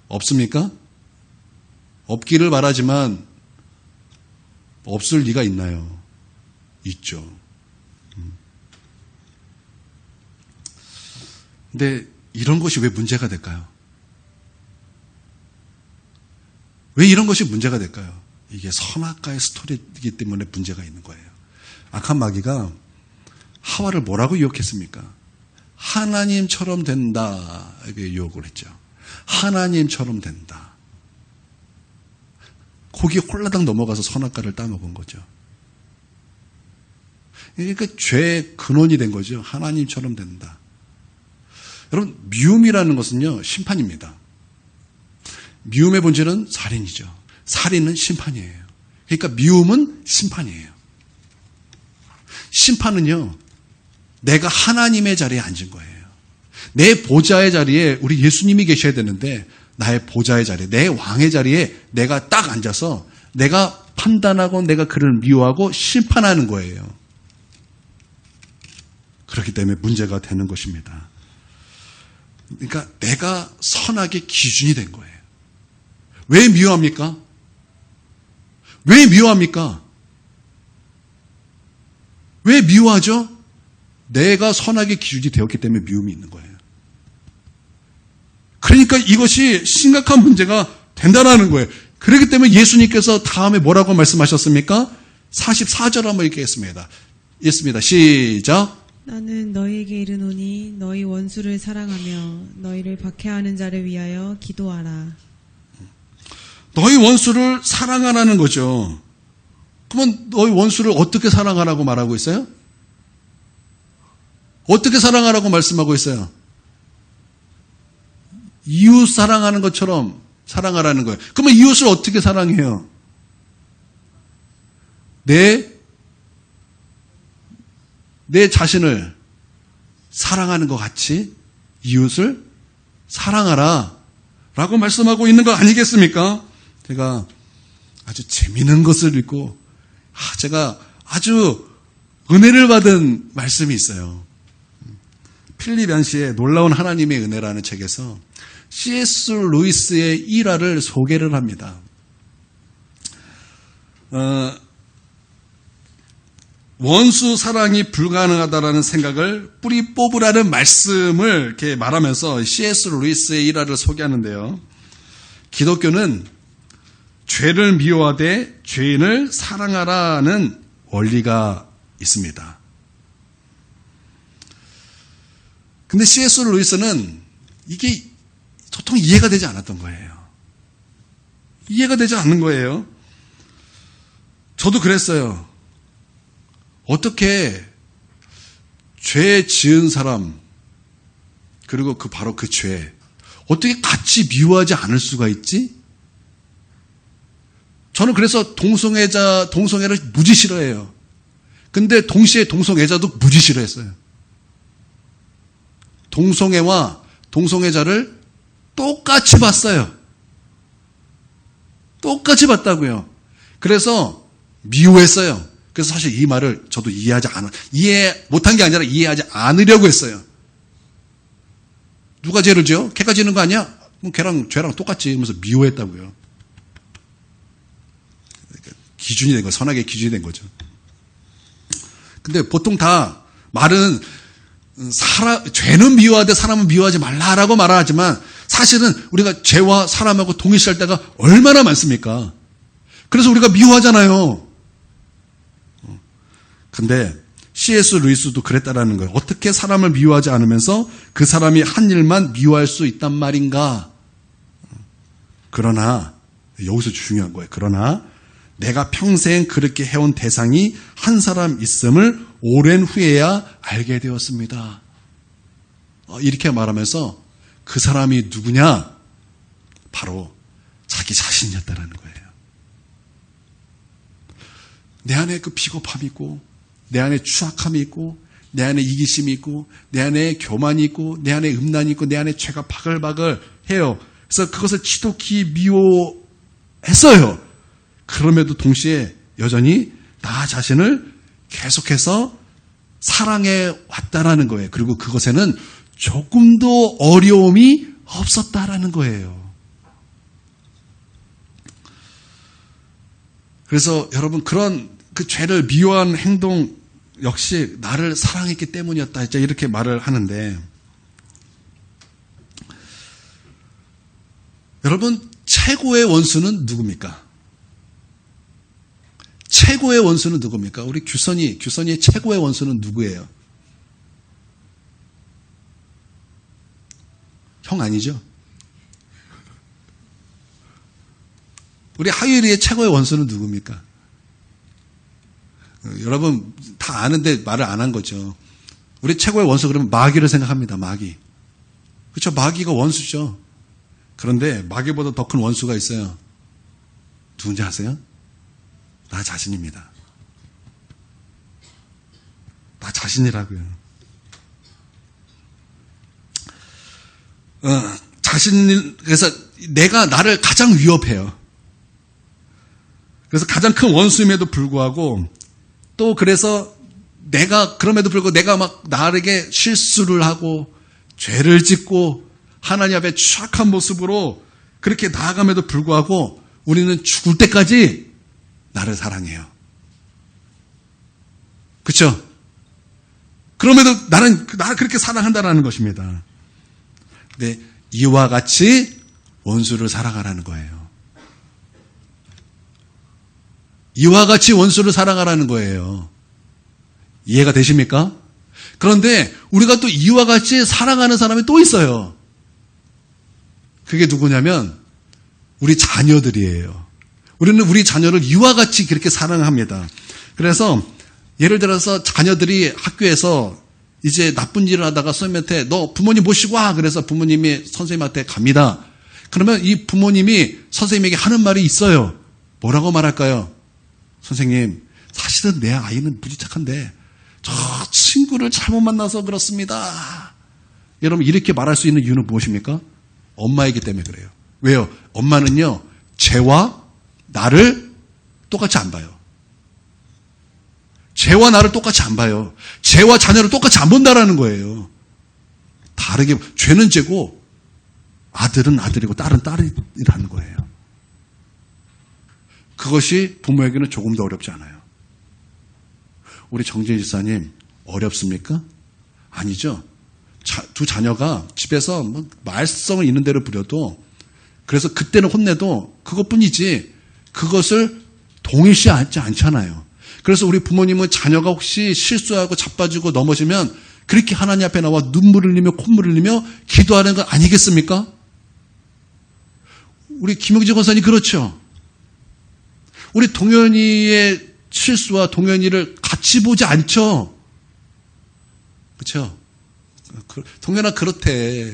없습니까? 없기를 바라지만 없을 리가 있나요? 있죠. 근데 이런 것이 왜 문제가 될까요? 왜 이런 것이 문제가 될까요? 이게 선악과의 스토리이기 때문에 문제가 있는 거예요. 악한 마귀가 하와를 뭐라고 유혹했습니까? 하나님처럼 된다, 이렇게 유혹을 했죠. 하나님처럼 된다. 거기에 홀라당 넘어가서 선악과를 따먹은 거죠. 그러니까 죄의 근원이 된 거죠. 하나님처럼 된다. 여러분, 미움이라는 것은요, 심판입니다. 미움의 본질은 살인이죠. 살인은 심판이에요. 그러니까 미움은 심판이에요. 심판은요, 내가 하나님의 자리에 앉은 거예요. 내 보좌의 자리에 우리 예수님이 계셔야 되는데 나의 보좌의 자리에, 내 왕의 자리에 내가 딱 앉아서 내가 판단하고 내가 그를 미워하고 심판하는 거예요. 그렇기 때문에 문제가 되는 것입니다. 그러니까 내가 선악의 기준이 된 거예요. 왜 미워합니까? 왜 미워합니까? 왜 미워하죠? 내가 선악의 기준이 되었기 때문에 미움이 있는 거예요. 그러니까 이것이 심각한 문제가 된다는 거예요. 그렇기 때문에 예수님께서 다음에 뭐라고 말씀하셨습니까? 44절 한번 읽겠습니다. 읽습니다. 시작. 나는 너희에게 이르노니 너희 원수를 사랑하며 너희를 박해하는 자를 위하여 기도하라. 너희 원수를 사랑하라는 거죠. 그러면 너희 원수를 어떻게 사랑하라고 말하고 있어요? 어떻게 사랑하라고 말씀하고 있어요? 이웃 사랑하는 것처럼 사랑하라는 거예요. 그러면 이웃을 어떻게 사랑해요? 내 자신을 사랑하는 것 같이 이웃을 사랑하라 라고 말씀하고 있는 거 아니겠습니까? 제가 아주 재미있는 것을 읽고 제가 아주 은혜를 받은 말씀이 있어요. 필립 얀시의 놀라운 하나님의 은혜라는 책에서 C.S. 루이스의 일화를 소개를 합니다. 원수 사랑이 불가능하다라는 생각을 뿌리 뽑으라는 말씀을 이렇게 말하면서 C.S. 루이스의 일화를 소개하는데요. 기독교는 죄를 미워하되 죄인을 사랑하라는 원리가 있습니다. 근데 C.S. 루이스는 이게 도통 이해가 되지 않았던 거예요. 이해가 되지 않는 거예요. 저도 그랬어요. 어떻게 죄 지은 사람, 그리고 바로 그 죄, 어떻게 같이 미워하지 않을 수가 있지? 저는 그래서 동성애를 무지 싫어해요. 근데 동시에 동성애자도 무지 싫어했어요. 동성애와 동성애자를 똑같이 봤어요. 똑같이 봤다고요. 그래서 미워했어요. 그래서 사실 이 말을 저도 이해 못한 게 아니라 이해하지 않으려고 했어요. 누가 죄를 지어? 걔가 지는 거 아니야? 그럼 걔랑 죄랑 똑같지. 하면서 미워했다고요. 기준이 된 거, 선악의 기준이 된 거죠. 근데 보통 다 말은 죄는 미워하되 사람은 미워하지 말라라고 말하지만 사실은 우리가 죄와 사람하고 동일시할 때가 얼마나 많습니까? 그래서 우리가 미워하잖아요. 근데 C.S. 루이스도 그랬다라는 거예요. 어떻게 사람을 미워하지 않으면서 그 사람이 한 일만 미워할 수 있단 말인가? 그러나 여기서 중요한 거예요. 그러나 내가 평생 그렇게 해온 대상이 한 사람 있음을 오랜 후에야 알게 되었습니다. 이렇게 말하면서 그 사람이 누구냐? 바로 자기 자신이었다라는 거예요. 내 안에 그 비겁함이 있고, 내 안에 추악함이 있고, 내 안에 이기심이 있고, 내 안에 교만이 있고, 내 안에 음란이 있고, 내 안에 죄가 바글바글 해요. 그래서 그것을 지독히 미워했어요. 그럼에도 동시에 여전히 나 자신을 계속해서 사랑해 왔다라는 거예요. 그리고 그것에는 조금도 어려움이 없었다라는 거예요. 그래서 여러분 그런 그 죄를 미워한 행동 역시 나를 사랑했기 때문이었다. 이렇게 말을 하는데 여러분 최고의 원수는 누굽니까? 최고의 원수는 누굽니까? 우리 규선이의 최고의 원수는 누구예요? 형 아니죠? 우리 하율이의 최고의 원수는 누굽니까? 여러분 다 아는데 말을 안 한 거죠. 우리 최고의 원수 그러면 마귀를 생각합니다. 마귀. 그렇죠? 마귀가 원수죠. 그런데 마귀보다 더 큰 원수가 있어요. 누군지 아세요? 나 자신입니다. 나 자신이라고요. 그래서 나를 가장 위협해요. 그래서 가장 큰 원수임에도 불구하고 또 그래서 그럼에도 불구하고 내가 막 나에게 실수를 하고 죄를 짓고 하나님 앞에 추악한 모습으로 그렇게 나아감에도 불구하고 우리는 죽을 때까지 나를 사랑해요. 그렇죠? 그럼에도 나를 그렇게 사랑한다는 것입니다. 근데 이와 같이 원수를 사랑하라는 거예요. 이와 같이 원수를 사랑하라는 거예요. 이해가 되십니까? 그런데 우리가 또 이와 같이 사랑하는 사람이 또 있어요. 그게 누구냐면 우리 자녀들이에요. 우리는 우리 자녀를 이와 같이 그렇게 사랑합니다. 그래서 예를 들어서 자녀들이 학교에서 이제 나쁜 일을 하다가 선생님한테 너 부모님 모시고 와. 그래서 부모님이 선생님한테 갑니다. 그러면 이 부모님이 선생님에게 하는 말이 있어요. 뭐라고 말할까요? 선생님, 사실은 내 아이는 무지 착한데 저 친구를 잘못 만나서 그렇습니다. 여러분 이렇게 말할 수 있는 이유는 무엇입니까? 엄마이기 때문에 그래요. 왜요? 엄마는요, 쟤와 나를 똑같이 안 봐요. 쟤와 나를 똑같이 안 봐요. 쟤와 자녀를 똑같이 안 본다라는 거예요. 다르게, 쟤는 쟤고 아들은 아들이고 딸은 딸이라는 거예요. 그것이 부모에게는 조금 더 어렵지 않아요. 우리 정진 지사님 어렵습니까? 아니죠. 두 자녀가 집에서 뭐 말썽을 있는 대로 부려도 그래서 그때는 혼내도 그것뿐이지 그것을 동일시하지 않잖아요. 그래서 우리 부모님은 자녀가 혹시 실수하고 자빠지고 넘어지면 그렇게 하나님 앞에 나와 눈물을 흘리며 콧물을 흘리며 기도하는 건 아니겠습니까? 우리 김용지 권사님 그렇죠. 우리 동현이의 실수와 동현이를 같이 보지 않죠. 그렇죠? 동현아 그렇대.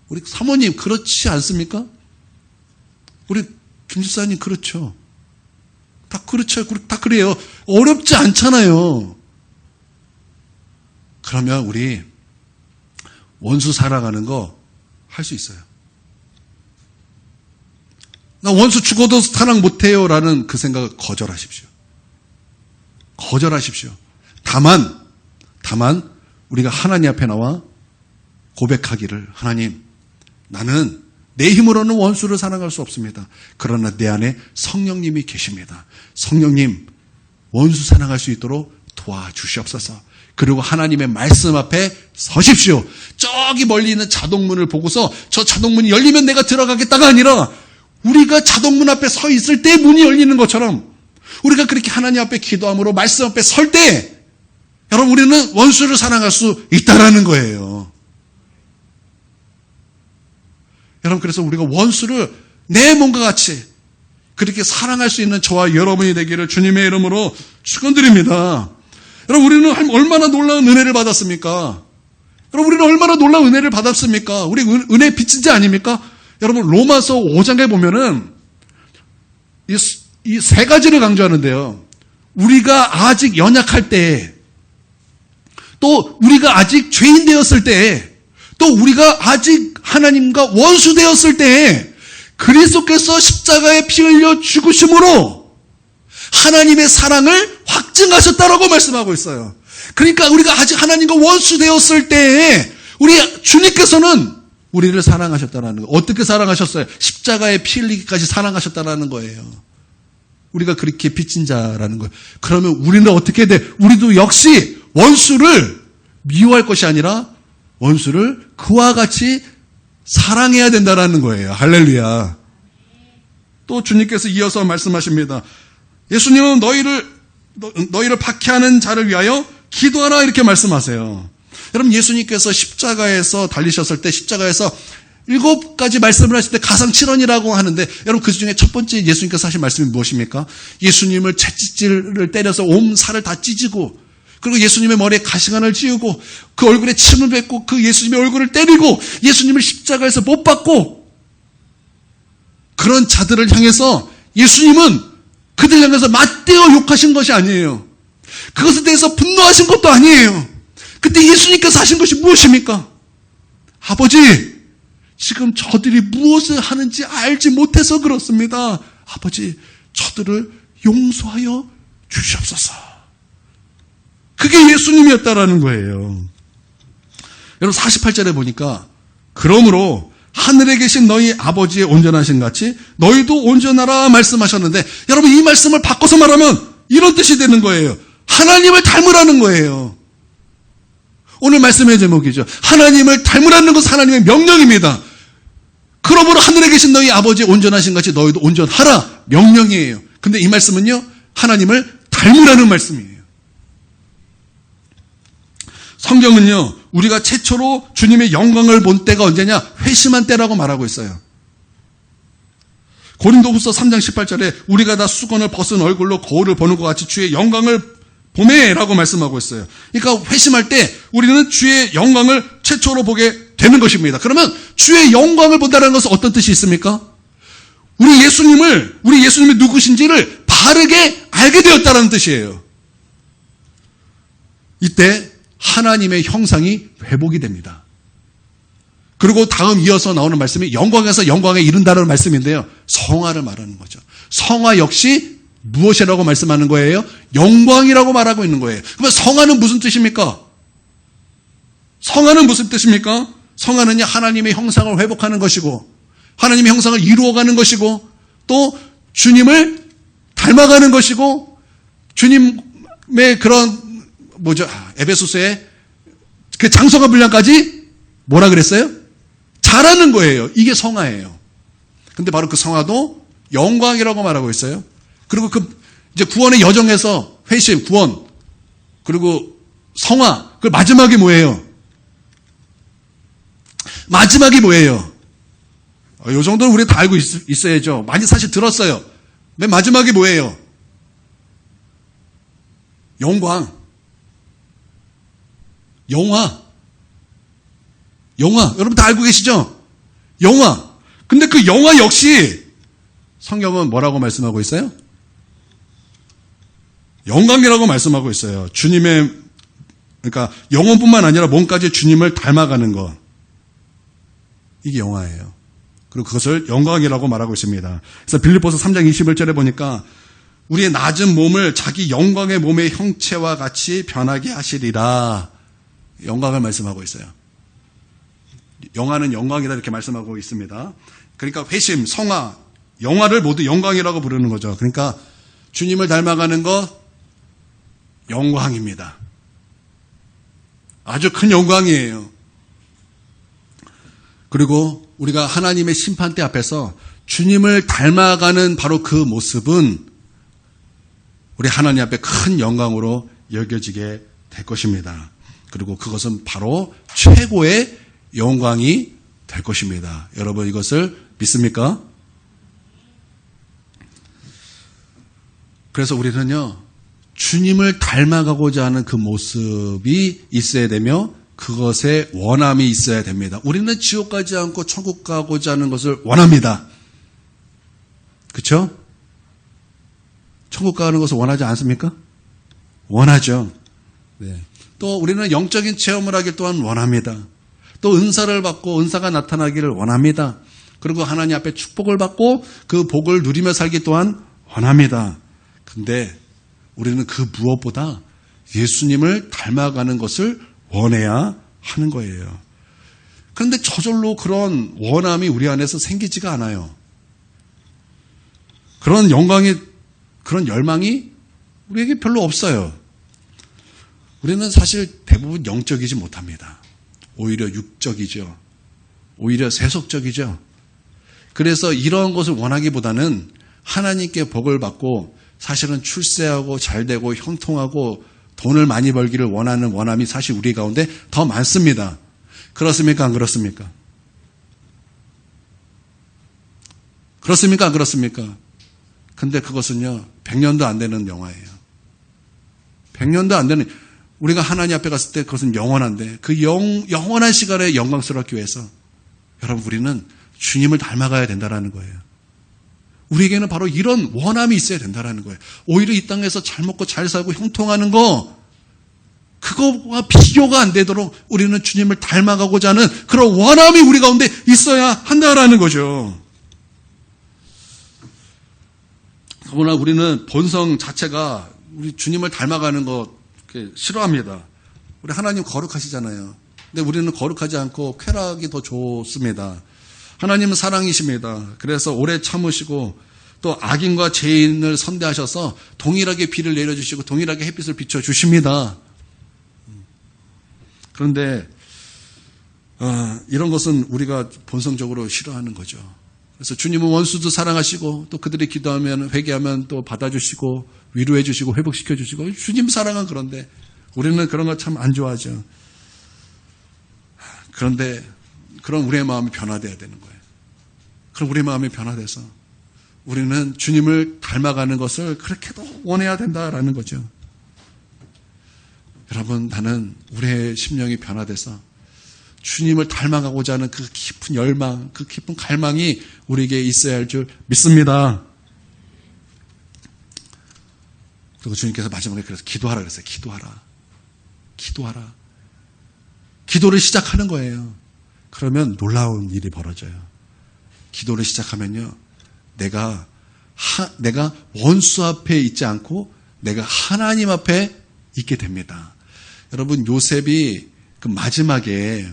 우리 사모님 그렇지 않습니까? 우리 김집사님 그렇죠. 다 그렇죠. 다 그래요. 어렵지 않잖아요. 그러면 우리 원수 사랑하는 거 할 수 있어요. 나 원수 죽어도 사랑 못해요 라는 그 생각을 거절하십시오. 거절하십시오. 다만 우리가 하나님 앞에 나와 고백하기를, 하나님, 나는 내 힘으로는 원수를 사랑할 수 없습니다. 그러나 내 안에 성령님이 계십니다. 성령님, 원수 사랑할 수 있도록 도와주시옵소서. 그리고 하나님의 말씀 앞에 서십시오. 저기 멀리 있는 자동문을 보고서 저 자동문이 열리면 내가 들어가겠다가 아니라 우리가 자동문 앞에 서 있을 때 문이 열리는 것처럼 우리가 그렇게 하나님 앞에 기도함으로 말씀 앞에 설 때 여러분 우리는 원수를 사랑할 수 있다라는 거예요. 여러분 그래서 우리가 원수를 내 몸과 같이 그렇게 사랑할 수 있는 저와 여러분이 되기를 주님의 이름으로 축원드립니다. 여러분 우리는 얼마나 놀라운 은혜를 받았습니까? 여러분 우리는 얼마나 놀라운 은혜를 받았습니까? 우리 은혜의 빛인지 아닙니까? 여러분 로마서 5장에 보면은 이 세 가지를 강조하는데요. 우리가 아직 연약할 때, 또 우리가 아직 죄인 되었을 때, 또 우리가 아직 하나님과 원수 되었을 때 그리스도께서 십자가에 피 흘려 죽으심으로 하나님의 사랑을 확증하셨다라고 말씀하고 있어요. 그러니까 우리가 아직 하나님과 원수 되었을 때 우리 주님께서는 우리를 사랑하셨다는 거예요. 어떻게 사랑하셨어요? 십자가에 피 흘리기까지 사랑하셨다는 거예요. 우리가 그렇게 빚진 자라는 거예요. 그러면 우리는 어떻게 돼? 우리도 역시 원수를 미워할 것이 아니라 원수를 그와 같이 사랑해야 된다는 거예요. 할렐루야. 또 주님께서 이어서 말씀하십니다. 예수님은 너희를 박해하는 자를 위하여 기도하라 이렇게 말씀하세요. 여러분 예수님께서 십자가에서 달리셨을 때 십자가에서 7가지 말씀을 하실 때 가상칠언이라고 하는데 여러분 그 중에 첫 번째 예수님께서 하신 말씀이 무엇입니까? 예수님을 채찍질을 때려서 온 살을 다 찢고 그리고 예수님의 머리에 가시관을 찌우고 그 얼굴에 침을 뱉고 그 예수님의 얼굴을 때리고 예수님을 십자가에서 못 박고 그런 자들을 향해서 예수님은 그들 향해서 맞대어 욕하신 것이 아니에요. 그것에 대해서 분노하신 것도 아니에요. 그때 예수님께서 하신 것이 무엇입니까? 아버지, 지금 저들이 무엇을 하는지 알지 못해서 그렇습니다. 아버지, 저들을 용서하여 주시옵소서. 그게 예수님이었다라는 거예요. 여러분 48절에 보니까 그러므로 하늘에 계신 너희 아버지의 온전하신 같이 너희도 온전하라 말씀하셨는데, 여러분 이 말씀을 바꿔서 말하면 이런 뜻이 되는 거예요. 하나님을 닮으라는 거예요. 오늘 말씀의 제목이죠. 하나님을 닮으라는 것은 하나님의 명령입니다. 그러므로 하늘에 계신 너희 아버지의 온전하신 같이 너희도 온전하라 명령이에요. 근데 이 말씀은요, 하나님을 닮으라는 말씀이에요. 성경은요, 우리가 최초로 주님의 영광을 본 때가 언제냐? 회심한 때라고 말하고 있어요. 고린도후서 3장 18절에 우리가 다 수건을 벗은 얼굴로 거울을 보는 것 같이 주의 영광을 보매라고 말씀하고 있어요. 그러니까 회심할 때 우리는 주의 영광을 최초로 보게 되는 것입니다. 그러면 주의 영광을 본다는 것은 어떤 뜻이 있습니까? 우리 예수님이 누구신지를 바르게 알게 되었다는 뜻이에요. 이때 하나님의 형상이 회복이 됩니다. 그리고 다음 이어서 나오는 말씀이 영광에서 영광에 이른다는 말씀인데요. 성화를 말하는 거죠. 성화 역시 무엇이라고 말씀하는 거예요? 영광이라고 말하고 있는 거예요. 그러면 성화는 무슨 뜻입니까? 성화는 무슨 뜻입니까? 성화는요, 하나님의 형상을 회복하는 것이고, 하나님의 형상을 이루어가는 것이고, 또 주님을 닮아가는 것이고, 주님의 그런 에베소서의 그 장성한 분량까지 뭐라 그랬어요? 잘하는 거예요. 이게 성화예요. 근데 바로 그 성화도 영광이라고 말하고 있어요. 그리고 이제 구원의 여정에서 회심, 구원, 그리고 성화, 그 마지막이 뭐예요? 마지막이 뭐예요? 이 정도는 우리 다 알고 있어야죠. 많이 사실 들었어요. 맨 마지막이 뭐예요? 영광. 영화. 여러분 다 알고 계시죠? 영화. 근데 그 영화 역시 성경은 뭐라고 말씀하고 있어요? 영광이라고 말씀하고 있어요. 그러니까 영혼뿐만 아니라 몸까지 주님을 닮아가는 것. 이게 영화예요. 그리고 그것을 영광이라고 말하고 있습니다. 그래서 빌립보서 3장 21절에 보니까 우리의 낮은 몸을 자기 영광의 몸의 형체와 같이 변하게 하시리라. 영광을 말씀하고 있어요. 영화는 영광이다 이렇게 말씀하고 있습니다. 그러니까 회심, 성화, 영화를 모두 영광이라고 부르는 거죠. 그러니까 주님을 닮아가는 것 영광입니다. 아주 큰 영광이에요. 그리고 우리가 하나님의 심판대 앞에서 주님을 닮아가는 바로 그 모습은 우리 하나님 앞에 큰 영광으로 여겨지게 될 것입니다. 그리고 그것은 바로 최고의 영광이 될 것입니다. 여러분 이것을 믿습니까? 그래서 우리는요, 주님을 닮아가고자 하는 그 모습이 있어야 되며 그것에 원함이 있어야 됩니다. 우리는 지옥 가지 않고 천국 가고자 하는 것을 원합니다. 그렇죠? 천국 가는 것을 원하지 않습니까? 원하죠. 네. 또 우리는 영적인 체험을 하길 또한 원합니다. 또 은사를 받고 은사가 나타나기를 원합니다. 그리고 하나님 앞에 축복을 받고 그 복을 누리며 살기 또한 원합니다. 근데 우리는 그 무엇보다 예수님을 닮아가는 것을 원해야 하는 거예요. 그런데 저절로 그런 원함이 우리 안에서 생기지가 않아요. 그런 영광이, 그런 열망이 우리에게 별로 없어요. 우리는 사실 대부분 영적이지 못합니다. 오히려 육적이죠. 오히려 세속적이죠. 그래서 이런 것을 원하기보다는 하나님께 복을 받고 사실은 출세하고 잘되고 형통하고 돈을 많이 벌기를 원하는 원함이 사실 우리 가운데 더 많습니다. 그렇습니까? 안 그렇습니까? 그렇습니까? 안 그렇습니까? 근데 그것은요, 100년도 안 되는 영화예요. 100년도 안 되는, 우리가 하나님 앞에 갔을 때 그것은 영원한데, 그 영원한 시간에 영광스럽기 위해서, 여러분, 우리는 주님을 닮아가야 된다는 거예요. 우리에게는 바로 이런 원함이 있어야 된다는 거예요. 오히려 이 땅에서 잘 먹고 잘 살고 형통하는 거, 그거와 비교가 안 되도록 우리는 주님을 닮아가고자 하는 그런 원함이 우리 가운데 있어야 한다라는 거죠. 그러나 우리는 본성 자체가 우리 주님을 닮아가는 거 싫어합니다. 우리 하나님 거룩하시잖아요. 근데 우리는 거룩하지 않고 쾌락이 더 좋습니다. 하나님은 사랑이십니다. 그래서 오래 참으시고 또 악인과 죄인을 선대하셔서 동일하게 비를 내려주시고 동일하게 햇빛을 비춰주십니다. 그런데 이런 것은 우리가 본성적으로 싫어하는 거죠. 그래서 주님은 원수도 사랑하시고 또 그들이 기도하면 회개하면 또 받아주시고 위로해 주시고 회복시켜 주시고 주님 사랑은 그런데 우리는 그런 거 참 안 좋아하죠. 그런데 그런 우리의 마음이 변화돼야 되는 거예요. 그럼 우리의 마음이 변화돼서 우리는 주님을 닮아가는 것을 그렇게도 원해야 된다라는 거죠. 여러분, 나는 우리의 심령이 변화돼서 주님을 닮아가고자 하는 그 깊은 열망, 그 깊은 갈망이 우리에게 있어야 할 줄 믿습니다. 그리고 주님께서 마지막에 그래서 기도하라 그랬어요. 기도하라. 기도하라. 기도를 시작하는 거예요. 그러면 놀라운 일이 벌어져요. 기도를 시작하면요. 내가 원수 앞에 있지 않고 내가 하나님 앞에 있게 됩니다. 여러분, 요셉이 그 마지막에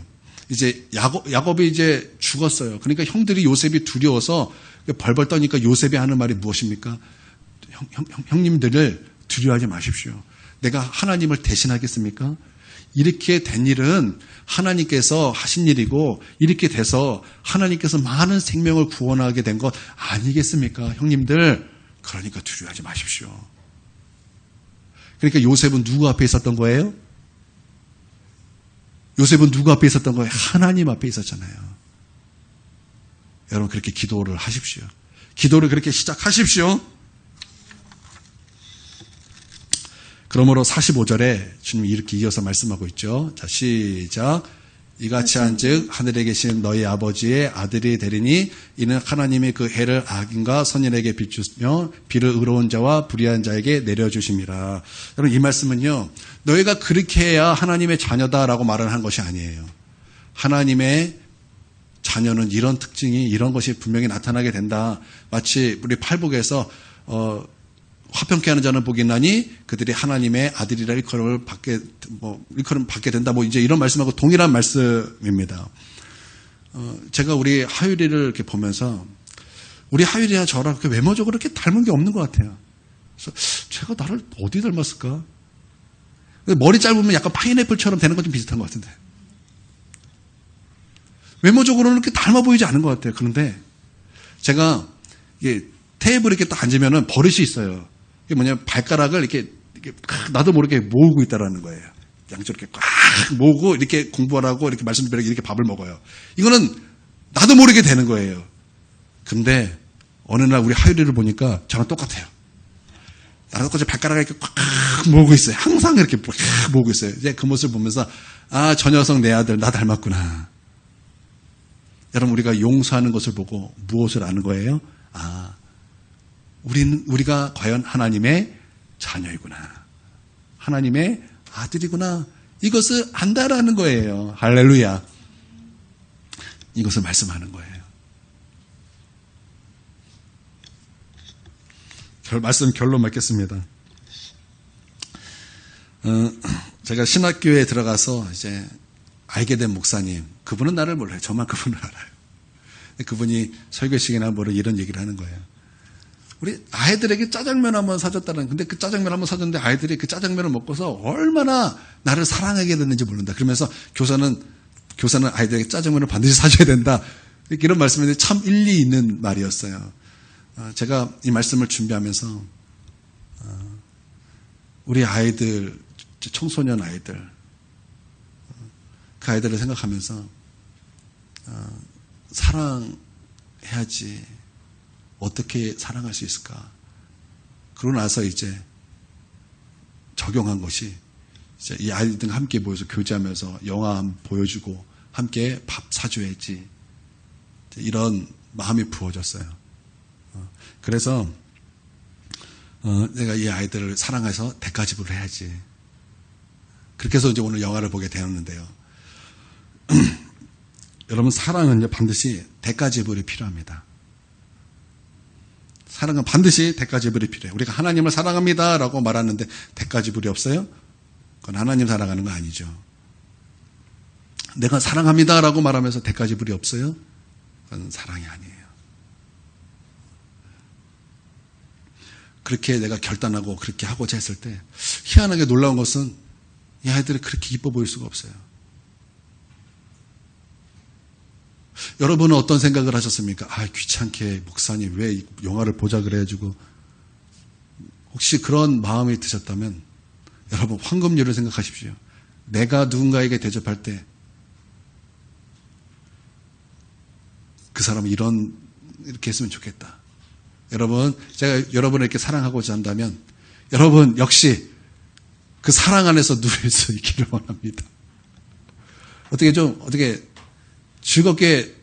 이제 야곱이 이제 죽었어요. 그러니까 형들이 요셉이 두려워서 벌벌 떠니까 요셉이 하는 말이 무엇입니까? 형님들을 두려워하지 마십시오. 내가 하나님을 대신하겠습니까? 이렇게 된 일은 하나님께서 하신 일이고 이렇게 돼서 하나님께서 많은 생명을 구원하게 된 것 아니겠습니까? 형님들, 그러니까 두려워하지 마십시오. 그러니까 요셉은 누구 앞에 있었던 거예요? 요셉은 누구 앞에 있었던 거예요? 하나님 앞에 있었잖아요. 여러분, 그렇게 기도를 하십시오. 기도를 그렇게 시작하십시오. 그러므로 45절에 주님이 이렇게 이어서 말씀하고 있죠. 자, 시작. 이같이 한즉 하늘에 계신 너희 아버지의 아들이 되리니 이는 하나님이 그 해를 악인과 선인에게 비추며 비를 의로운 자와 불의한 자에게 내려주심이라. 여러분, 이 말씀은요, 너희가 그렇게 해야 하나님의 자녀다라고 말을 한 것이 아니에요. 하나님의 자녀는 이런 특징이, 이런 것이 분명히 나타나게 된다. 마치 우리 팔복에서 화평케 하는 자는 복이 나니 그들이 하나님의 아들이라 일컬음을 받게 된다. 이제 이런 말씀하고 동일한 말씀입니다. 제가 우리 하율이를 이렇게 보면서 우리 하율이야 저랑 그렇게 외모적으로 이렇게 닮은 게 없는 것 같아요. 그래서 제가 나를 어디 닮았을까? 머리 짧으면 약간 파인애플처럼 되는 것 좀 비슷한 것 같은데. 외모적으로는 이렇게 닮아 보이지 않은 것 같아요. 그런데 제가 이게 테이블에 이렇게 딱 앉으면은 버릇이 있어요. 이게 뭐냐면 발가락을 이렇게 나도 모르게 모으고 있다라는 거예요. 양쪽 이렇게 꽉 모으고 이렇게 공부하라고 이렇게 말씀드리고 이렇게 밥을 먹어요. 이거는 나도 모르게 되는 거예요. 근데 어느 날 우리 하율이를 보니까 저랑 똑같아요. 나랑 똑같이 발가락을 이렇게 꽉 모으고 있어요. 항상 이렇게 꽉 모으고 있어요. 이제 그 모습을 보면서 저 녀석 내 아들 나 닮았구나. 여러분, 우리가 용서하는 것을 보고 무엇을 아는 거예요? 우리가 과연 하나님의 자녀이구나. 하나님의 아들이구나. 이것을 안다라는 거예요. 할렐루야. 이것을 말씀하는 거예요. 말씀 결론 맺겠습니다. 제가 신학교에 들어가서 이제 알게 된 목사님, 그분은 나를 몰라요. 저만 그분을 알아요. 그분이 설교식이나 이런 얘기를 하는 거예요. 우리 아이들에게 짜장면 한번 사줬다는, 근데 그 짜장면 한번 사줬는데 아이들이 그 짜장면을 먹고서 얼마나 나를 사랑하게 됐는지 모른다. 그러면서 교사는 아이들에게 짜장면을 반드시 사줘야 된다. 이런 말씀인데 참 일리 있는 말이었어요. 제가 이 말씀을 준비하면서 우리 아이들, 청소년 아이들, 그 아이들을 생각하면서 사랑해야지. 어떻게 사랑할 수 있을까? 그러고 나서 이제 적용한 것이 이제 이 아이들과 함께 모여서 교제하면서 영화 한번 보여주고 함께 밥 사줘야지. 이런 마음이 부어졌어요. 그래서 내가 이 아이들을 사랑해서 대가지불을 해야지. 그렇게 해서 이제 오늘 영화를 보게 되었는데요. 여러분, 사랑은요, 반드시 대가 지불이 필요합니다. 사랑은 반드시 대가 지불이 필요해요. 우리가 하나님을 사랑합니다 라고 말하는데 대가 지불이 없어요? 그건 하나님 사랑하는 거 아니죠. 내가 사랑합니다 라고 말하면서 대가 지불이 없어요? 그건 사랑이 아니에요. 그렇게 내가 결단하고 그렇게 하고자 했을 때 희한하게 놀라운 것은 이 아이들이 그렇게 이뻐 보일 수가 없어요. 여러분은 어떤 생각을 하셨습니까? 아, 귀찮게 목사님 왜 영화를 보자 그래가지고, 혹시 그런 마음이 드셨다면 여러분 황금률을 생각하십시오. 내가 누군가에게 대접할 때 그 사람은 이렇게 했으면 좋겠다. 여러분, 제가 여러분을 이렇게 사랑하고자 한다면 여러분 역시 그 사랑 안에서 누릴 수 있기를 원합니다. 어떻게 즐겁게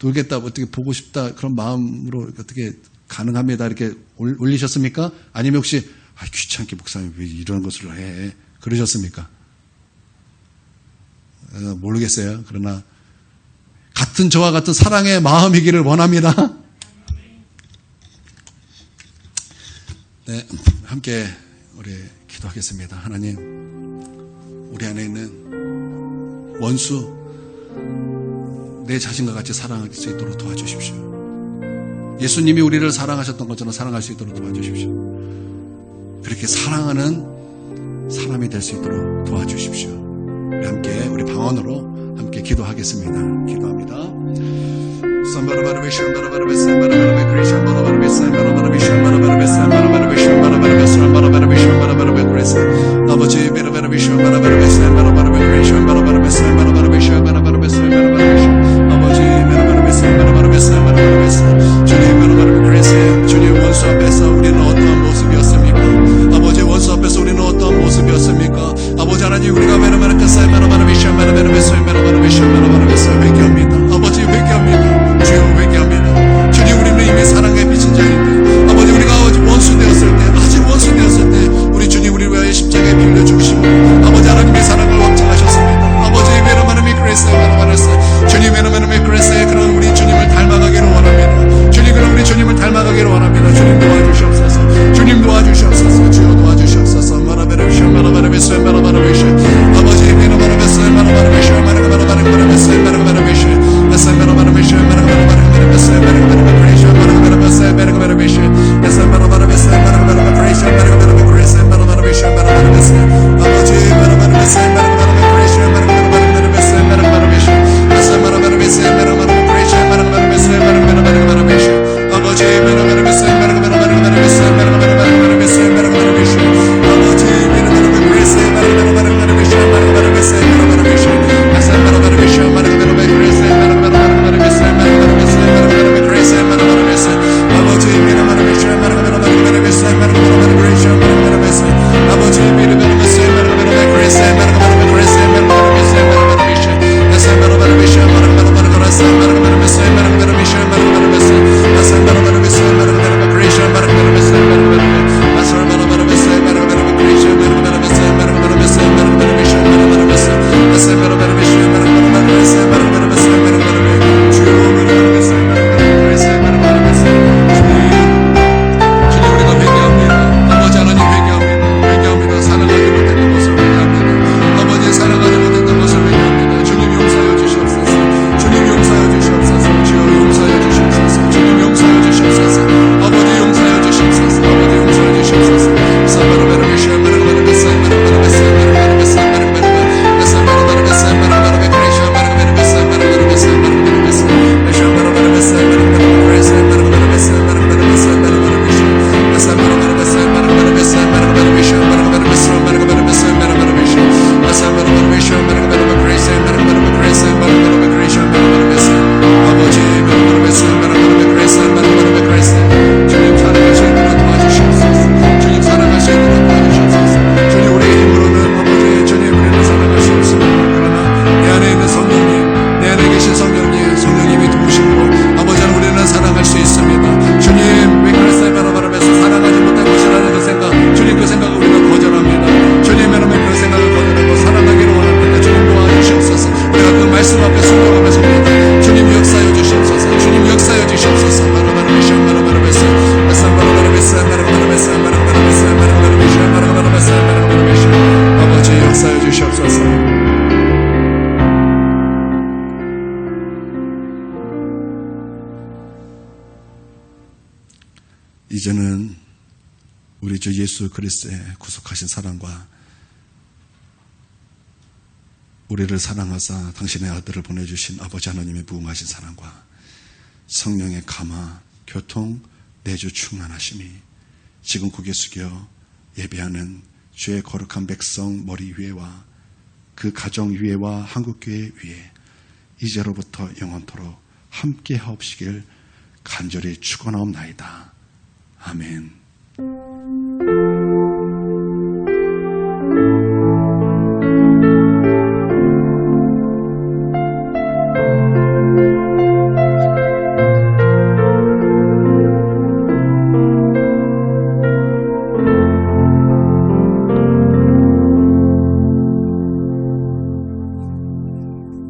놀겠다, 어떻게 보고 싶다, 그런 마음으로 어떻게 가능합니다. 이렇게 올리셨습니까? 아니면 혹시, 귀찮게 목사님 왜 이런 것을 해? 그러셨습니까? 모르겠어요. 그러나, 저와 같은 사랑의 마음이기를 원합니다. 네, 함께 우리 기도하겠습니다. 하나님, 우리 안에 있는 원수, 내 자신과 같이 사랑할 수 있도록 도와주십시오. 예수님이 우리를 사랑하셨던 것처럼 사랑할 수 있도록 도와주십시오. 그렇게 사랑하는 사람이 될 수 있도록 도와주십시오. 우리 함께 우리 방언으로 함께 기도하겠습니다. 기도합니다. 아버지, 주님 원수 앞에서 우리는 어떠한 모습이었습니까? 아버지, 원수 앞에서 우리는 어떠한 모습이었습니까? 아버지 하나님, 우리가 회개합니다. 아버지, 회개합니다. 주여, 회개합니다. 주님, 우리는 이미 사랑의 빚진 자인데, 아버지, 우리가 원수 되었을 때, 아직 원수 되었을 때 우리 주님 우리 위하여 십자가에 빌려 죽으시고, 아버지 하나님의 사랑을 확증하셨습니다. 아버지, 주님, 그런 우리 주님을 닮아가기를 원합니다. 주님, 그런 우리 주님을 닮아가기를 원합니다. 주님 도와주시옵소서. 주님 도와주시옵소서. 주여 도와주시옵소서. 아버지, 이제는 우리 주 예수 그리스도의 구속하신 사랑과 우리를 사랑하사 당신의 아들을 보내주신 아버지 하나님의 무궁하신 사랑과 성령의 감화, 교통, 내주 충만하심이 지금 고개 숙여 예배하는 주의 거룩한 백성 머리 위에와 그 가정 위에와 한국교회 위에 이제로부터 영원토록 함께 하옵시길 간절히 축원하옵나이다. 아멘.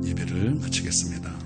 예배를 마치겠습니다.